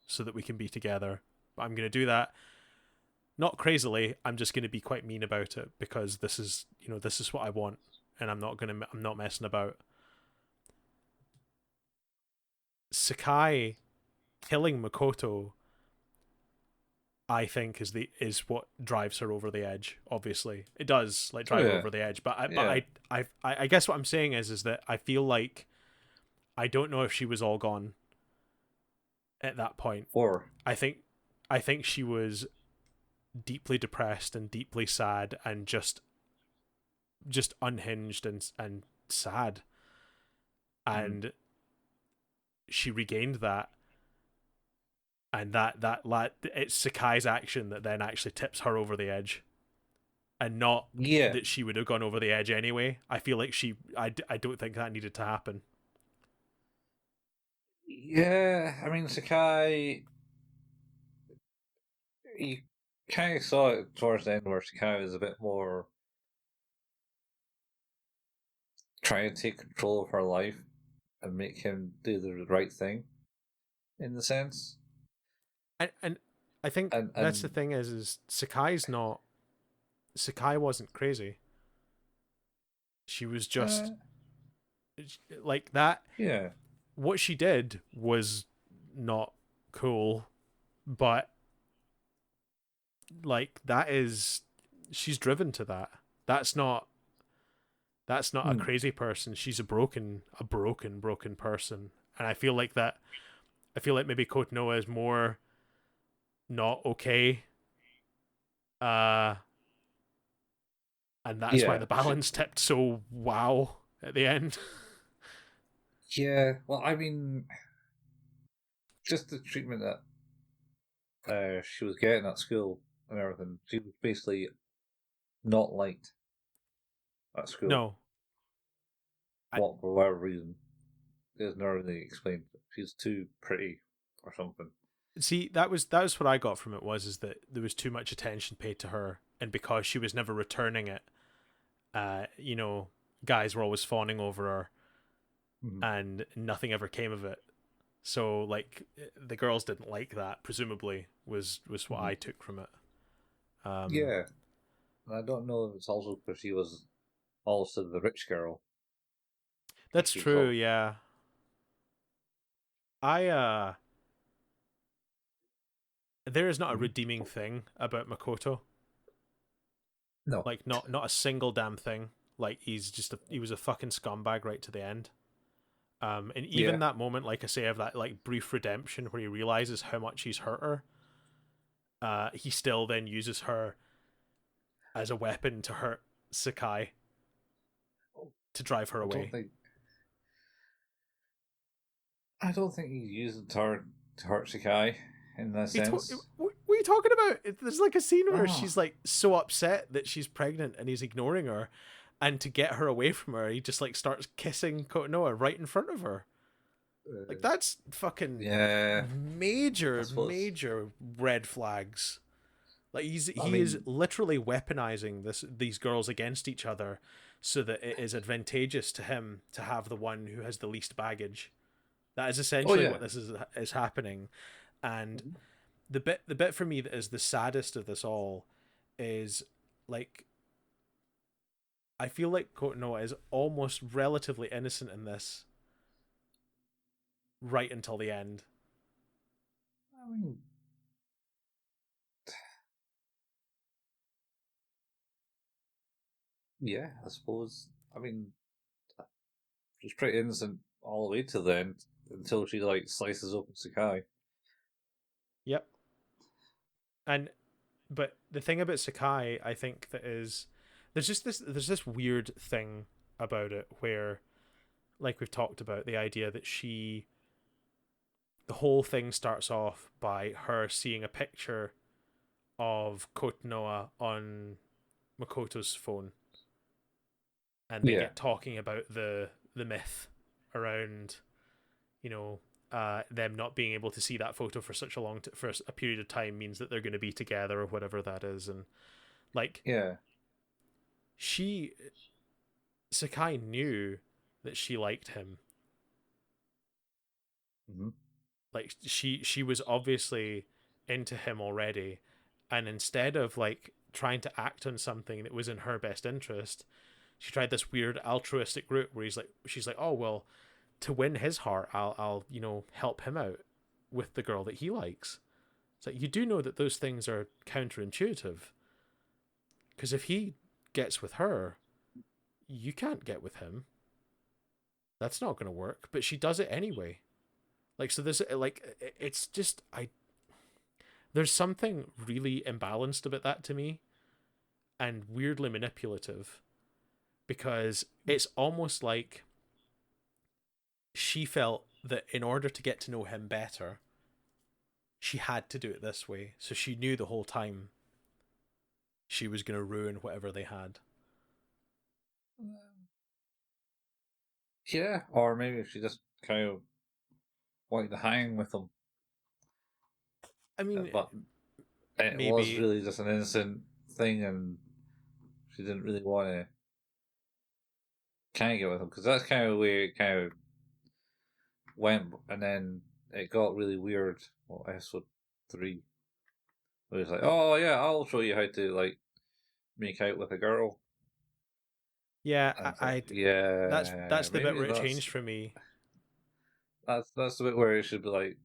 so that we can be together. But I'm gonna do that not crazily. I'm just gonna be quite mean about it because this is what I want, and I'm not messing about. Sakai killing Makoto, I think, is what drives her over the edge. Obviously, it does like Oh drive her yeah, over the edge. But yeah. I guess what I'm saying is that I feel like I don't know if she was all gone at that point. Or I think I think she was deeply depressed and deeply sad and just unhinged and sad, mm. and she regained that, and that it's Sakai's action that then actually tips her over the edge, and not Yeah, that she would have gone over the edge anyway. I feel like I don't think that needed to happen. yeah. I mean, Sakai, you kind of saw it towards the end where Sakai was a bit more trying to take control of her life and make him do the right thing, in the sense. And I think that's the And thing is Sakai wasn't crazy. She was uh, just like that. yeah, What she did was not cool, but like that is she's driven to that. That's not a mm. crazy person. She's broken person. And I feel like that I feel like maybe Kotonoa is more not okay. Uh and that's why Yeah, the balance tipped so wow at the end. yeah. Well, I mean, just the treatment that she was getting at school and everything. She was basically not liked at school. No. I What for whatever reason is not really explained. She's too pretty or something. see that was what I got from it was is that there was too much attention paid to her, and because she was never returning it, guys were always fawning over her Mm. and nothing ever came of it. So like the girls didn't like that. Presumably was what Mm. I took from it. Um, Yeah, and I don't know if it's also because she was. also the rich girl, as That's she true. called. Yeah. I there is not a Mhm. redeeming thing about Makoto. No. Like not a single damn thing. Like he was a fucking scumbag right to the end. And even Yeah. that moment, like I say, of that like brief redemption where he realizes how much he's hurt her, he still then uses her as a weapon to hurt Sakai to drive her I don't away. think I don't think he's using to hurt Sakai in that sense. What are you talking about? There's like a scene where Oh, she's like so upset that she's pregnant and he's ignoring her, and to get her away from her, he just like starts kissing Konoha right in front of her. Like uh, that's fucking yeah. I suppose. major red flags. Like I he is mean, literally weaponizing these girls against each other so that it is advantageous to him to have the one who has the least baggage. That is oh essentially yeah. what this is happening. And Mhm. the bit for me that is the saddest of this all is like I feel like Kotonoa is almost relatively innocent in this right until the end. I mean, yeah. I suppose. I mean, she's pretty innocent all the way to the end until she like slices open Sakai. Yep. And but the thing about Sakai, I think that is there's this weird thing about it where like we've talked about the idea that the whole thing starts off by her seeing a picture of Kotonoa on Makoto's phone, and they Yeah. get talking about the myth around you know them not being able to see that photo for such a for a period of time means that they're going to be together or whatever that is, and like Yeah. she Sakai knew that she liked him. Hmm. Like she was obviously into him already, and instead of like trying to act on something that was in her best interest, she tried this weird altruistic route where she's like, oh well, to win his heart, I'll help him out with the girl that he likes. It's like you do know that those things are counterintuitive because if he gets with her, you can't get with him. That's not going to work. But she does it anyway. Like so, this like it's just I there's something really imbalanced about that to me and weirdly manipulative because it's almost like she felt that in order to get to know him better, she had to do it this way. So she knew the whole time she was going to ruin whatever they had. Yeah. Or maybe she just kind of wanted to hang with him, I mean, but it was maybe, really just an innocent thing, and she didn't really want to kind of get with him because that's kind of where it kind of went, and then it got really weird. Well, episode 3, where it's like, oh yeah, I'll show you how to like make out with a girl, yeah, and it's like, that's yeah, the bit maybe where it changed for me. that's the bit where it should be like,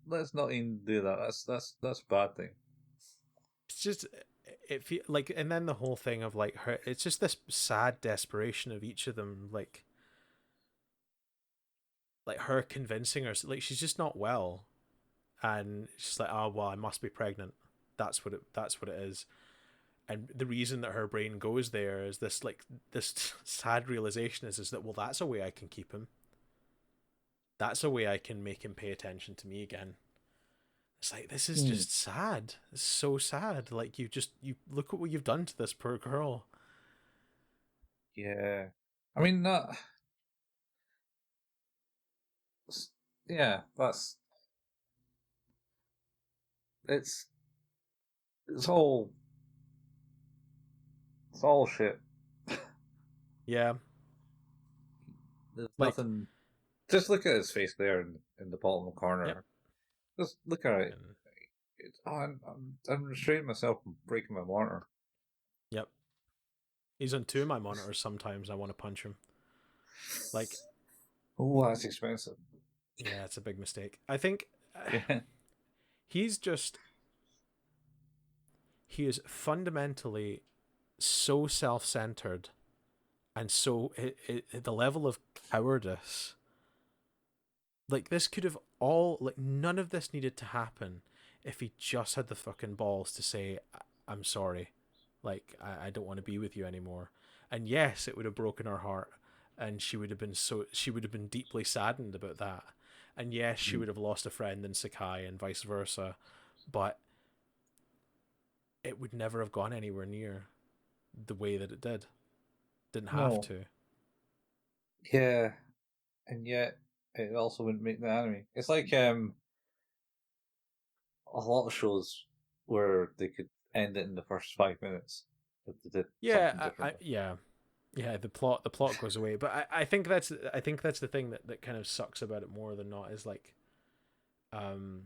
let's not even do that. That's a bad thing. It's just it feel like, and then the whole thing of like her, it's just this sad desperation of each of them, like her convincing her, like she's just not well, and she's like, oh well, I must be pregnant. That's what it is. And the reason that her brain goes there is this like this sad realization is that well that's a way I can keep him. That's a way I can make him pay attention to me again. It's like this is Hmm. just sad. It's so sad. Like you look at what you've done to this poor girl. Yeah, I mean, not yeah. It's it's all it's all shit. Yeah. There's Like nothing. Just look at his face there in the bottom yep. corner. Just look at it. And I'm restraining myself from breaking my monitor. yep. He's on two of my monitors sometimes. I want to punch him. Like, Oh, that's expensive. yeah, it's a big mistake. I think Yeah. he's just he is fundamentally so self-centered and so the level of cowardice. Like this could have all like none of this needed to happen if he just had the fucking balls to say I'm sorry. Like I don't want to be with you anymore. And yes, it would have broken her heart and she would have been deeply saddened about that. And yes, she Mm. would have lost a friend in Sakai and vice versa. But it would never have gone anywhere near the way that it did. Didn't have No. to. Yeah, and yet it also wouldn't make the anime. It's like a lot of shows where they could end it in the first 5 minutes if they did something differently. Yeah, yeah. The plot goes away, but I think that's the thing that kind of sucks about it more than not is like, um,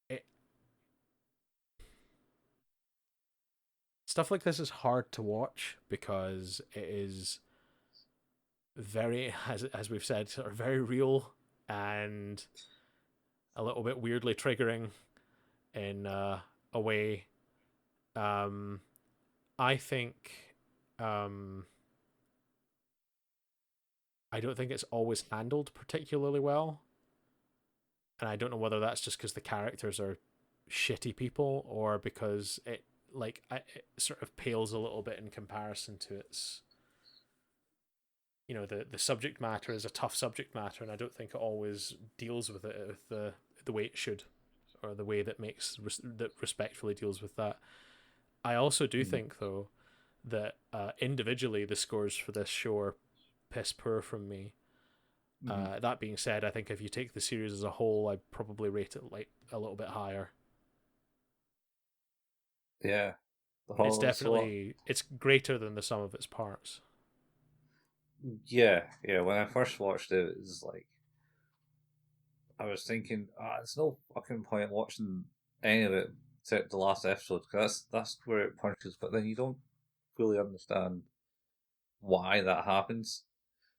it, stuff like this is hard to watch because it is very as we've said sort of very real and a little bit weirdly triggering in a way. Um, I think um, I don't think it's always handled particularly well, and I don't know whether that's just because the characters are shitty people or because it sort of pales a little bit in comparison to its the subject matter is a tough subject matter, and I don't think it always deals with it with the way it should or the way that that respectfully deals with that. I also do Mm. think though that individually the scores for this show are piss poor from me. Mm. That being said, I think if you take the series as a whole, I'd probably rate it like a little bit higher. Yeah, the It's whole so definitely it's greater than the sum of its parts. yeah, yeah. When I first watched it, it was like I was thinking, there's no fucking point watching any of it except the last episode because that's where it punches. But then you don't fully understand why that happens,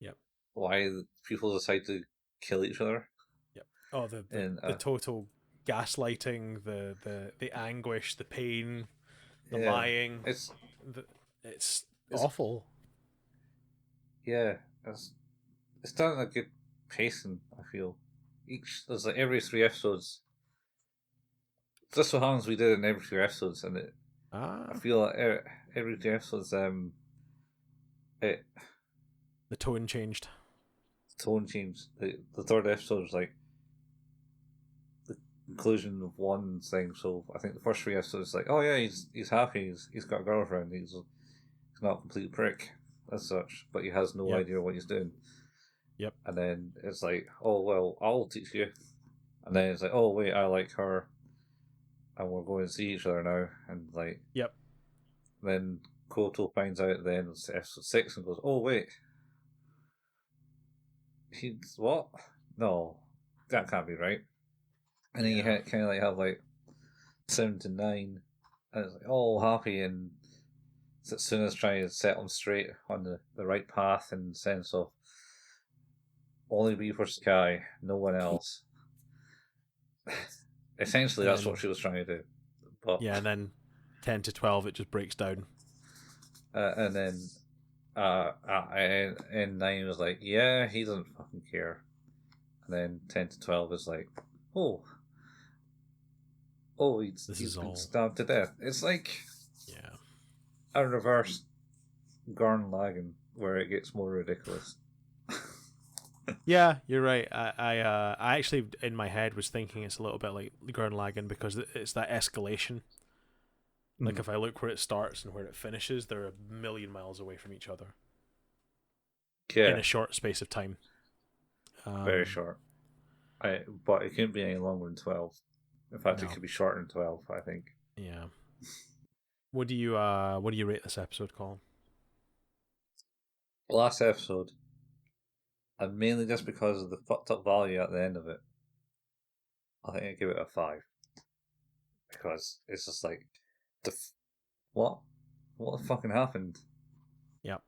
Yep. why people decide to kill each other, Yep. Oh, the the, and the total gaslighting, the anguish, the pain, the yeah, lying. it's The, it's it's awful. yeah, it's done at a good pacing. I feel there's like every 3 episodes. Just so happens we did it in every 3 episodes, and I Ah, feel like every 3 episodes, it the tone changed. tone changed. The third episode was like the conclusion of one thing. So I think the first 3 episodes, like, oh yeah, he's happy. He's got a girlfriend. He's not a complete prick as such, but he has no Yep. idea what he's doing. Yep. And then it's like, oh well, I'll teach you. And then it's like, oh wait, I like her, and we're going to see each other now. And like, Yep. then Koto finds out at the end of episode 6 and goes, oh wait, he's what? No, that can't be right. And then you Yeah. kind of like have like 7 to 9, and it's like all happy, and Satsuna's trying to set him straight on the right path in the sense of only be for Sky, no one else. Essentially, And that's what then she was trying to do. But yeah, and then 10 to 12, it just breaks down. and then and 9 was like, yeah, he doesn't fucking care. And then 10 to 12 is like, oh, oh, This he's is been all. stabbed to death. It's like Yeah. a reverse Gurren Lagann where it gets more ridiculous. Yeah, you're right. I actually in my head was thinking it's a little bit like Gurren Lagann because it's that escalation. Like Mm. if I look where it starts and where it finishes, they're a million miles away from each other in Yeah, a short space of time. very Um, short. But it couldn't be any longer than 12. In fact, it no, could be shorter than 12, I think. yeah. What do you rate this episode, Colin? Last episode, and mainly just because of the fucked up value at the end of it, I think I give it a 5. Because it's just like, the what? what the fucking happened? Yep.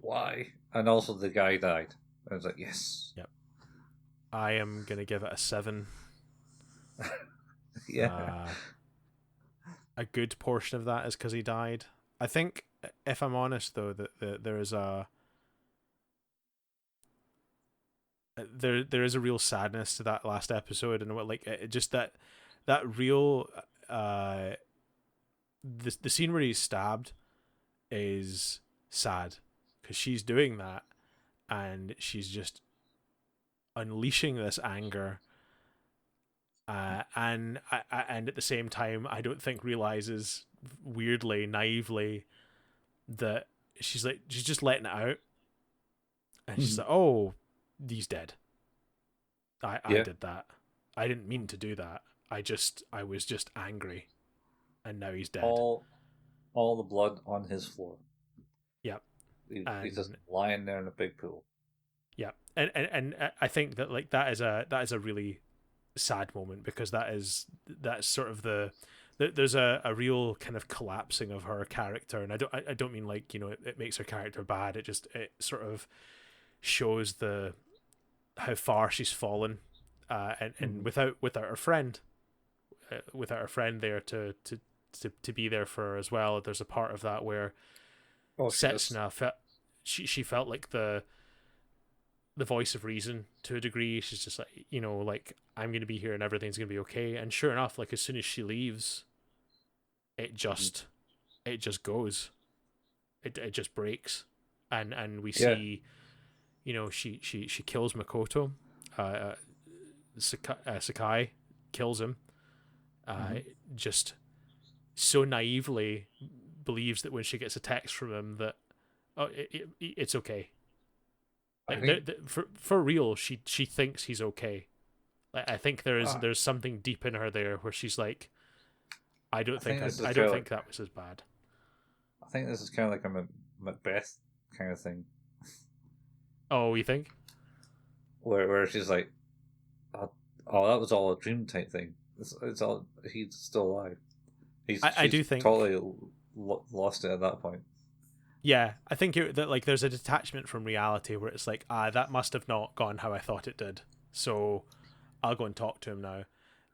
Why? And also the guy died. I was like, yes. Yep. I am gonna give it a 7. Yeah. Uh, a good portion of that is because he died. I think, if I'm honest, though, that there is there is a real sadness to that last episode, and what like just that real the scene where he's stabbed is sad because she's doing that and she's just unleashing this anger, and at the same time, I don't think realizes, weirdly naively, that she's just letting it out, and she's like, oh, he's dead. I Yeah. did that. I didn't mean to do that. I was just angry, and now he's dead. All all the blood on his floor. Yep. He's just And lying there in a big pool. yeah, and I think that like that is a really sad moment, because that's sort of there's a real kind of collapsing of her character, and I don't mean like, it makes her character bad. It sort of shows the how far she's fallen, and Mm-hmm. without her friend, without her friend there to be there for her as well. There's a part of that where Oh, she just. Setsuna felt, she felt like the voice of reason to a degree. She's just like, like, I'm going to be here and everything's going to be okay. And sure enough, like as soon as she leaves, it Mhm. just it just goes. It just breaks, and we Yeah. see, she kills Makoto. Uh, Sakai kills him. Uh, Mm-hmm. just so naively believes that when she gets a text from him that, oh, it's okay. I Like, think. for real, she thinks he's okay. Like, I think Uh, there's something deep in her there where she's like, I think this is I kind don't of think like. that was as bad. I think this is kind of like a Macbeth kind of thing, Oh, you think? where she's like, oh, oh, that was all a dream type thing. It's all he's still alive. I She's do think, totally lost it at that point. yeah, I think that like there's a detachment from reality where it's like, that must have not gone how I thought it did. So I'll go and talk to him now.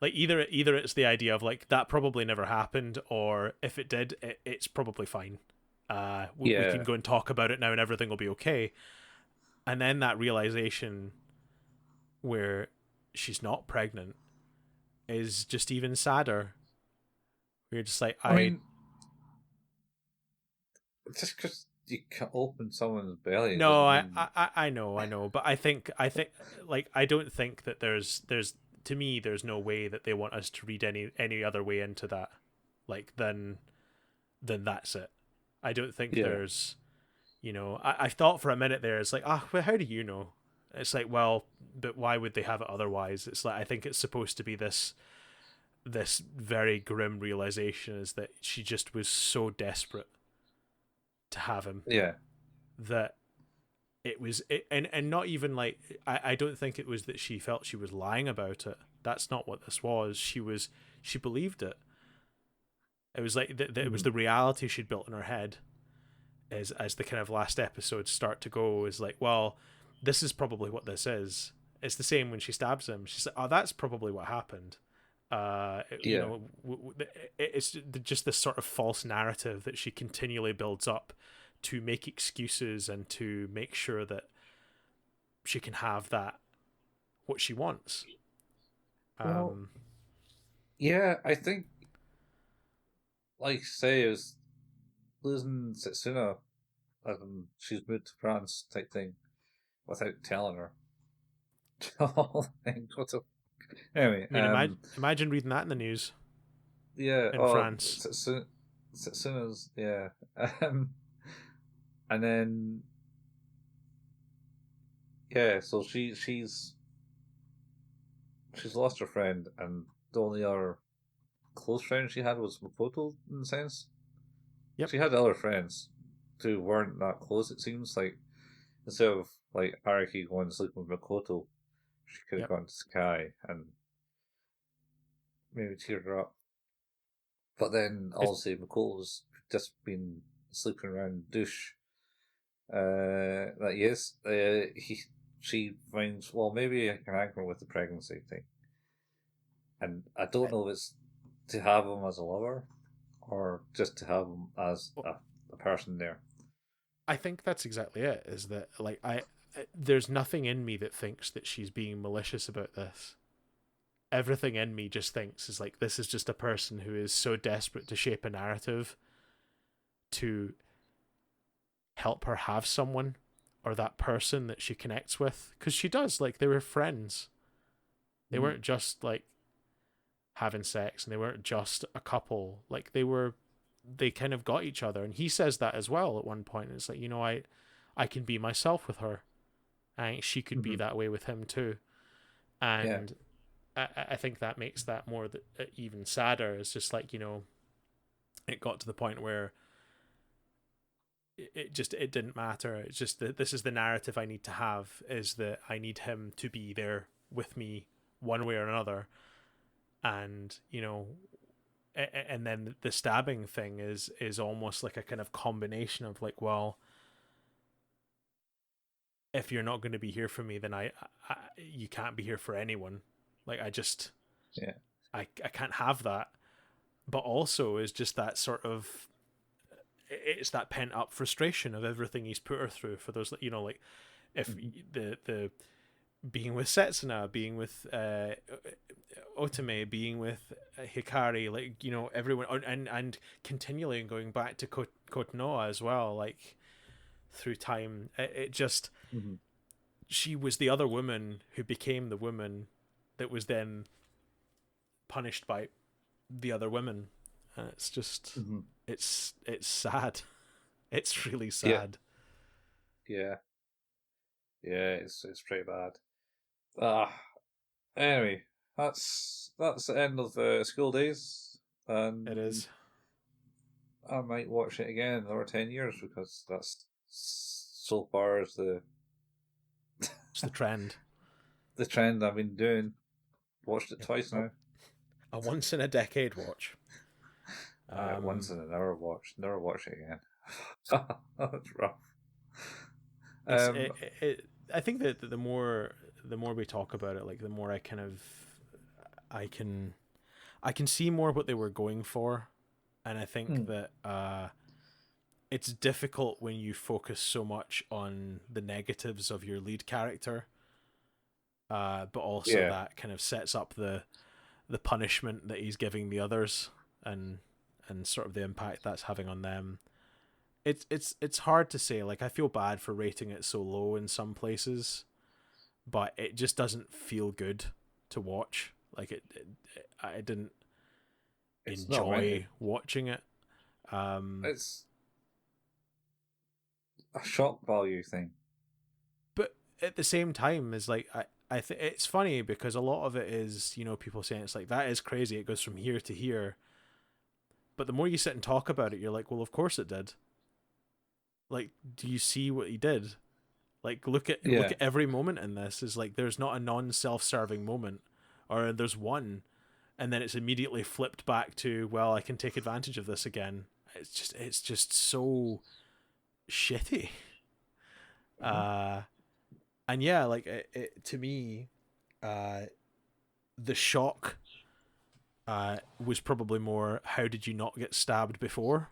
Like, either it's the idea of like that probably never happened, or if it did, it's probably fine. We can Yeah. go and talk about it now, and everything will be okay. And then that realization where she's not pregnant is just even sadder. You're just like, I mean, just because you can open someone's belly no, doesn't mean. I know, but I think like I don't think that there's to me there's no way that they want us to read any other way into that, like than that's it. I don't think Yeah. there's, I thought for a minute there, it's like, well, how do you know? It's like, well, but why would they have it otherwise? It's like, I think it's supposed to be this very grim realization, is that she just was so desperate to have him Yeah. that and not even like, I don't think it was that she felt she was lying about it. That's not what this was. She believed it. It was like it was Mm-hmm. the reality she'd built in her head, as the kind of last episodes start to go, is like, well, this is probably what this is. It's the same when she stabs him. She's like, oh, that's probably what happened. Yeah. It's just this sort of false narrative that she continually builds up to make excuses and to make sure that she can have that, what she wants. Well, Um, yeah, I think, like, say, it was losing Setsuna, she's moved to France type thing, without telling her. Like, what the. Anyway, I mean, imagine reading that in the news yeah, in oh, France. Setsuna's, yeah. Um, and then, yeah, so she's lost her friend, and the only other close friend she had was Makoto, in a sense. Yep, She had other friends who weren't that close, it seems. Like, instead of, like, Araki going to sleep with Makoto, she could have yep. gone to Sky and maybe cheered her up. But then, It's, also, Makoto's just been. sleeping around the douche that he is. She finds, well, maybe I can anchor with the pregnancy thing, and I don't know if it's to have him as a lover or just to have him as a person there. I think that's exactly it. Is that like there's nothing in me that thinks that she's being malicious about this. Everything in me just thinks is like this is just a person who is so desperate to shape a narrative to help her have someone or that person that she connects with, because she does. Like, they were friends. They Mm. weren't just like having sex, and they weren't just a couple. Like, they kind of got each other, and he says that as well at one point. It's like, I can be myself with her, and she could be Mm-hmm. that way with him too. Yeah. And I think that makes that more even sadder. It's just like, it got to the point where it didn't matter. It's just that this is the narrative I need to have, is that I need him to be there with me one way or another. And and then the stabbing thing is almost like a kind of combination of like, well, if you're not going to be here for me, then I you can't be here for anyone. Like, Yeah. I can't have that. But also is just that sort of, it's that pent up frustration of everything he's put her through for those, like, if Mm-hmm. the being with Setsuna, being with Otome, being with Hikari, like, everyone, and continually going back to Kotonoa as well, like, through time. It just, Mm-hmm. she was the other woman who became the woman that was then punished by the other women. It's just, Mm-hmm. it's sad. It's really Yeah. sad. Yeah. Yeah. It's pretty bad. Ah. Anyway, that's the end of the school days, It and is. I might watch it again in another 10 years because that's so far as It's the trend. the trend I've been doing. Watched it Yeah. twice A, now. a once in a decade watch. Once Um, and I never watch it again. That's rough. it's Um, I think that the more we talk about it, like, the more I kind of, I can I can see more what they were going for, and I think mm, that it's difficult when you focus so much on the negatives of your lead character, but also yeah, that kind of sets up the punishment that he's giving the others, and sort of the impact that's having on them. It's hard to say. Like, I feel bad for rating it so low in some places, but it just doesn't feel good to watch. Like, I didn't it's not meant to. enjoy watching it. Um, It's a shock value thing. but at the same time, is like, it's funny because a lot of it is, people saying it's like, that is crazy. It goes from here to here. But the more you sit and talk about it, you're like, well, of course it did. Like, do you see what he did? Like, look Yeah. at every moment in this. Is like, there's not a non-self-serving moment, or there's one, and then it's immediately flipped back to, well, I can take advantage of this again. It's just so shitty. Hmm. Uh, and yeah, like, to me, uh, the shock was probably more, how did you not get stabbed before?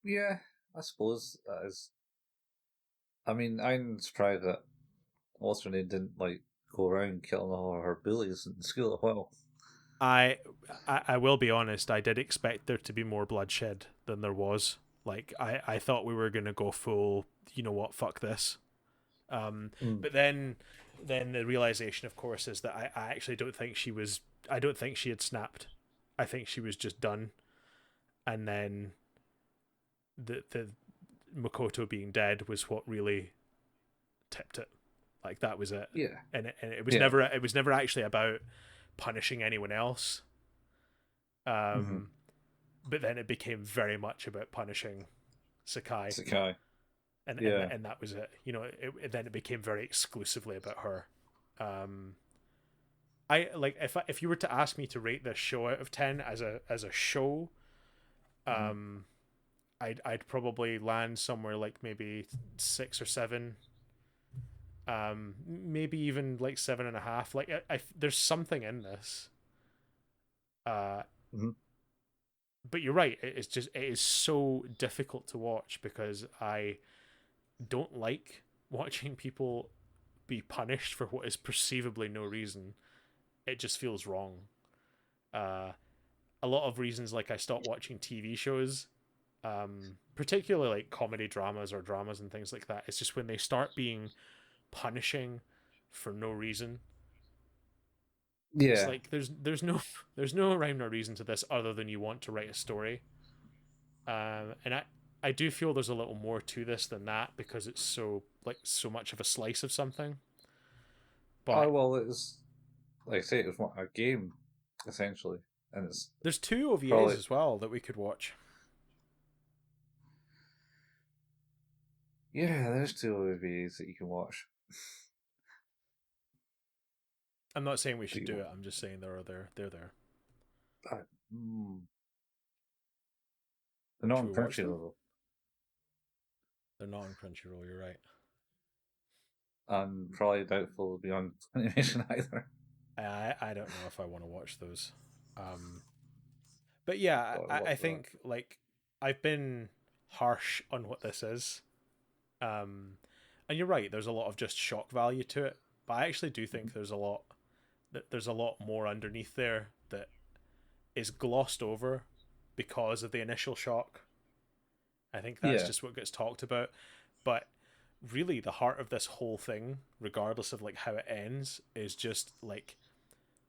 Yeah, I suppose that is. I mean, I'm surprised that Alternate didn't like go around killing all her bullies in school as well. I, I will be honest. I did expect there to be more bloodshed than there was. Like, I thought we were gonna go full. You know what? Fuck this. Mm. But then the realization, of course, is that I actually don't think she was. I don't think she had snapped. I think she was just done. And then the Makoto being dead was what really tipped it. Like, that was it. Yeah, And yeah. it was never actually about punishing anyone else. Mm-hmm. Um, but then it became very much about punishing Sakai, Sakai. and Yeah. that was it. Then it became very exclusively about her. Um, I like, if you were to ask me to rate this show out of 10 as a show, Mm-hmm. Um, I'd probably land somewhere like maybe 6 or 7. Maybe even like 7.5. Like there's something in this. Uh, Mm-hmm. but you're right. It is so difficult to watch because I don't like watching people be punished for what is perceivably no reason. It just feels wrong. Uh, a lot of reasons, like I stopped watching TV shows, particularly like comedy dramas or dramas and things like that. It's just when they start being punishing for no reason. It's Yeah. like there's no there's no rhyme or reason to this other than you want to write a story. And I do feel there's a little more to this than that because it's so like so much of a slice of something. Oh But well, it's like I say, it was a game essentially, and it's there's 2 OVAs probably as well that we could watch. yeah. There's two OVAs that you can watch. I'm not saying we Do should do you? it. I'm just saying they're there. I, mm, they're not Should on we watch them? Crunchyroll. They're not on Crunchyroll. You're right. And probably doubtful to be on animation either. I don't know if I want to watch those. Um, but yeah, But I what's that? think like I've been harsh on what this is. Um, and you're right. There's a lot of just shock value to it, but I actually do think there's a lot more underneath there that is glossed over because of the initial shock. I think that's Yeah, just what gets talked about. But really the heart of this whole thing, regardless of like how it ends, is just like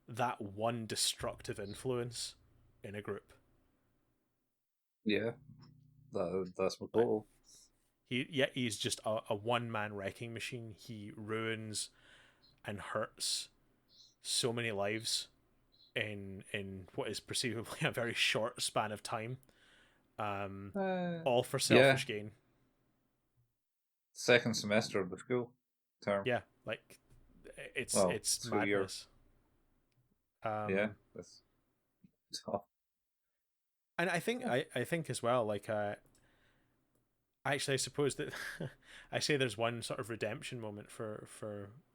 that one destructive influence in a group. yeah. That's my Like goal. he's just a one man wrecking machine. He ruins and hurts so many lives in what is perceivably a very short span of time. Um, Uh, all for yeah. selfish gain. Second semester of the school term. Yeah, like Well, it's school year. madness. Yeah, Um, that's tough. and I think as well, like actually I suppose that I say there's one sort of redemption moment for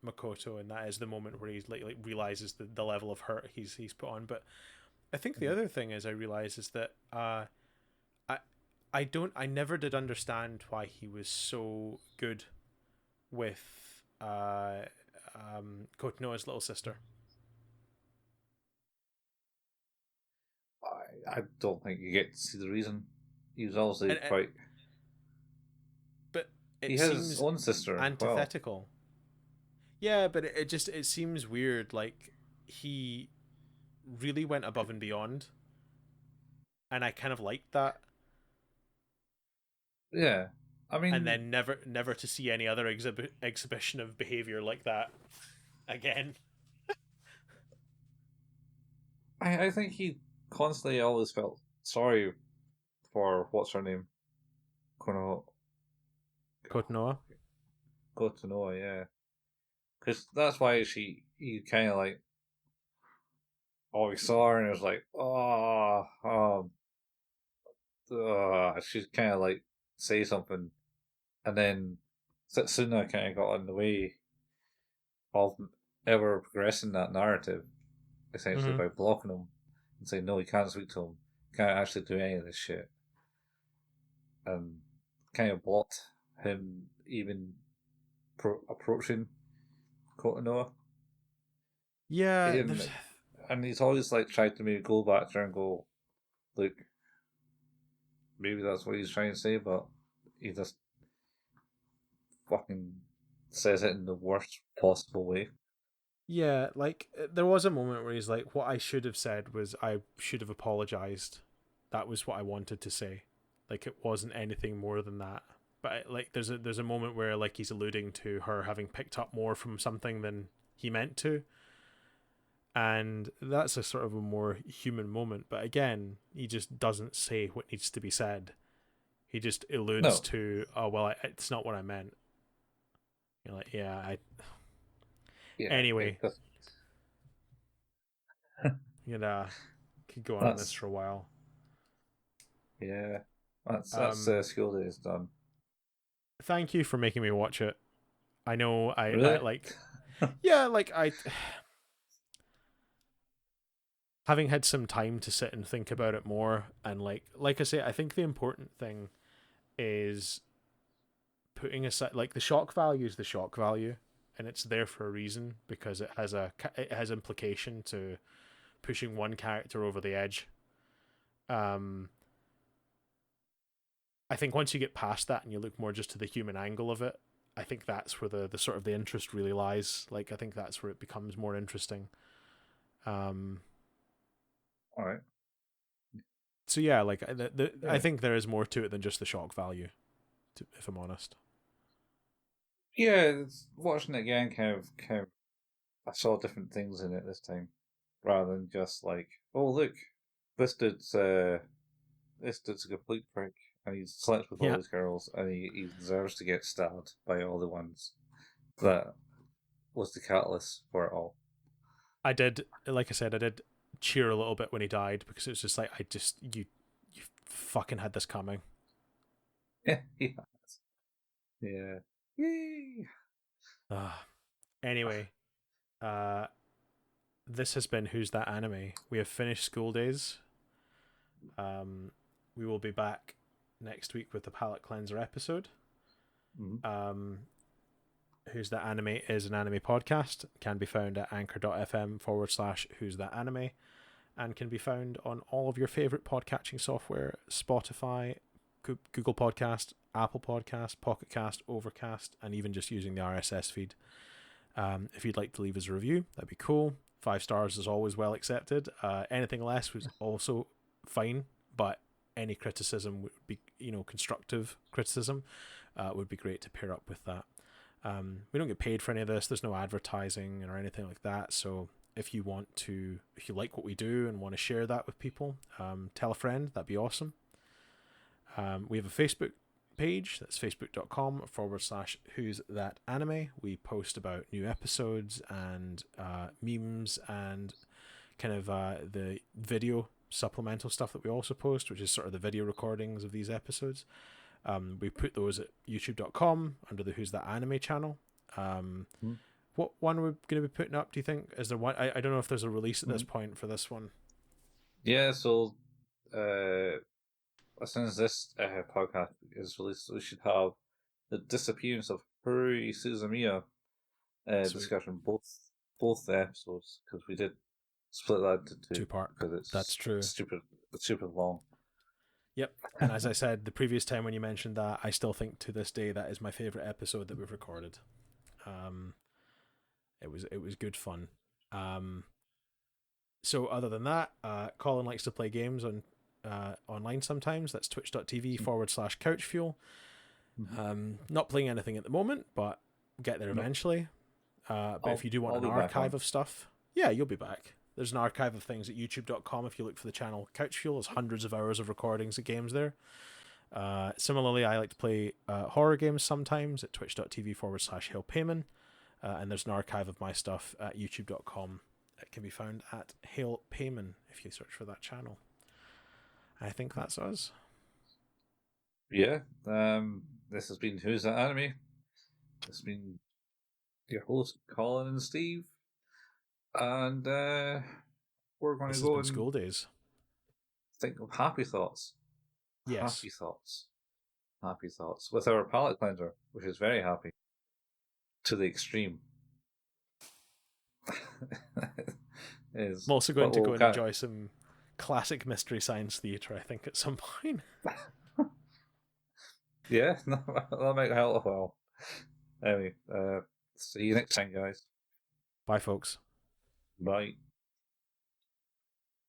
Makoto, and that is the moment where he's like realizes the level of hurt he's put on. But I think the Mhm. other thing is I realize is that I I never did understand why he was so good with Kotono's little sister. I don't think you get to see the reason. He was obviously And quite. but He it has his seems own sister as well. antithetical. Yeah, but it just it seems weird. Like he really went above and beyond, and I kind of liked that. Yeah, I And mean, then never to see any other exhibition of behavior like that again. I think he constantly always felt sorry for what's her name, Kono Kotonoa. Kotonoa, yeah, because that's why he kind of like always saw her and it was like, she's kind of like say something, and then Setsuna kind of got in the way of ever progressing that narrative, essentially Mm-hmm. by blocking him and saying no, you can't speak to him, can't actually do any of this shit, and kind of blocked him even approaching Kotonoa. Yeah, And, there's and he's always like tried to maybe go back there and go, look, maybe that's what he's trying to say, but he just fucking says it in the worst possible way. yeah, like there was a moment where he's like, "What I should have said was I should have apologized. That was what I wanted to say. Like it wasn't anything more than that." But like, there's a moment where like he's alluding to her having picked up more from something than he meant to, and that's a sort of a more human moment. But again, he just doesn't say what needs to be said. He just alludes No, to, "Oh well, it's not what I meant." You're like, yeah, I. yeah, Anyway, you know, could go on this that's for a while. Yeah, that's Um, School Days done. Thank you for making me watch it. I know I Really? like, yeah, like I having had some time to sit and think about it more, and like I say, I think the important thing is putting aside, like, the shock value is the shock value, and it's there for a reason, because it has implication to pushing one character over the edge. um I think once you get past that and you look more just to the human angle of it, I think that's where the sort of the interest really lies. Like, I think that's where it becomes more interesting. um All right. so yeah, like, I Yeah. think there is more to it than just the shock value, if I'm honest. Yeah, watching it again kind of I saw different things in it this time, rather than just like, oh look, this dude's uh, this dude's a complete prick, and he's slept with all Yeah, these girls, and he deserves to get stabbed by all the ones that was the catalyst for it all. I did, like I said, I did cheer a little bit when he died, because it was just like, you fucking had this coming. Yeah, yeah, yeah. Yay! uh, anyway, uh this has been Who's That Anime. We have finished School Days. We will be back next week with the palate cleanser episode. Mm-hmm. um Who's That Anime is an anime podcast, can be found at anchor.fm/ Who's That Anime, and can be found on all of your favorite podcatching software: Spotify, Google Podcast, Apple Podcast, Pocket Cast, Overcast, and even just using the RSS feed. If you'd like to leave us a review, that'd be cool. 5 stars is always well accepted. Anything less was also fine, but any criticism would be, constructive criticism, would be great to pair up with that. We don't get paid for any of this. There's no advertising or anything like that. So if you like what we do and want to share that with people, tell a friend. That'd be awesome. We have a Facebook page. That's facebook.com/ Who's That Anime. We post about new episodes and memes and kind of the video supplemental stuff that we also post, which is sort of the video recordings of these episodes. We put those at youtube.com under the Who's That Anime channel. What one are we going to be putting up, do you think? Is there one? I don't know if there's a release at this Mm-hmm. point for this one. Yeah, so uh, as soon as this podcast is released, we should have the disappearance of Hurry Suzumiya Sweet. discussion, both the episodes, because we did split that into two 2 part. because That's it's true. stupid long. Yep. And as I said the previous time when you mentioned that, I still think to this day that is my favorite episode that we've recorded. Um, it was good fun. Um, so other than that, Colin likes to play games online sometimes. That's twitch.tv/couchfuel. Mhm. Not playing anything at the moment, but get there Nope. eventually. But if you do want I'll an be back archive on. of stuff, yeah, you'll be back. There's an archive of things at youtube.com. If you look for the channel Couch Fuel, there's hundreds of hours of recordings of games there. Similarly, I like to play horror games sometimes at twitch.tv/Hail Payman. And there's an archive of my stuff at youtube.com. It can be found at Hail Payman if you search for that channel. I think that's us. Yeah. This has been Who's That Anime? This has been your host Colin and Steve, and we're going to This has go been and School Days. think of happy thoughts, Yes. happy thoughts, happy thoughts with our palate cleanser, which is very happy to the extreme. I'm Is also going but to we'll go and kind enjoy some classic Mystery Science Theatre, I think, at some point. yeah, no, that might help a while. Anyway, see you next time, guys. Bye, folks. Bye.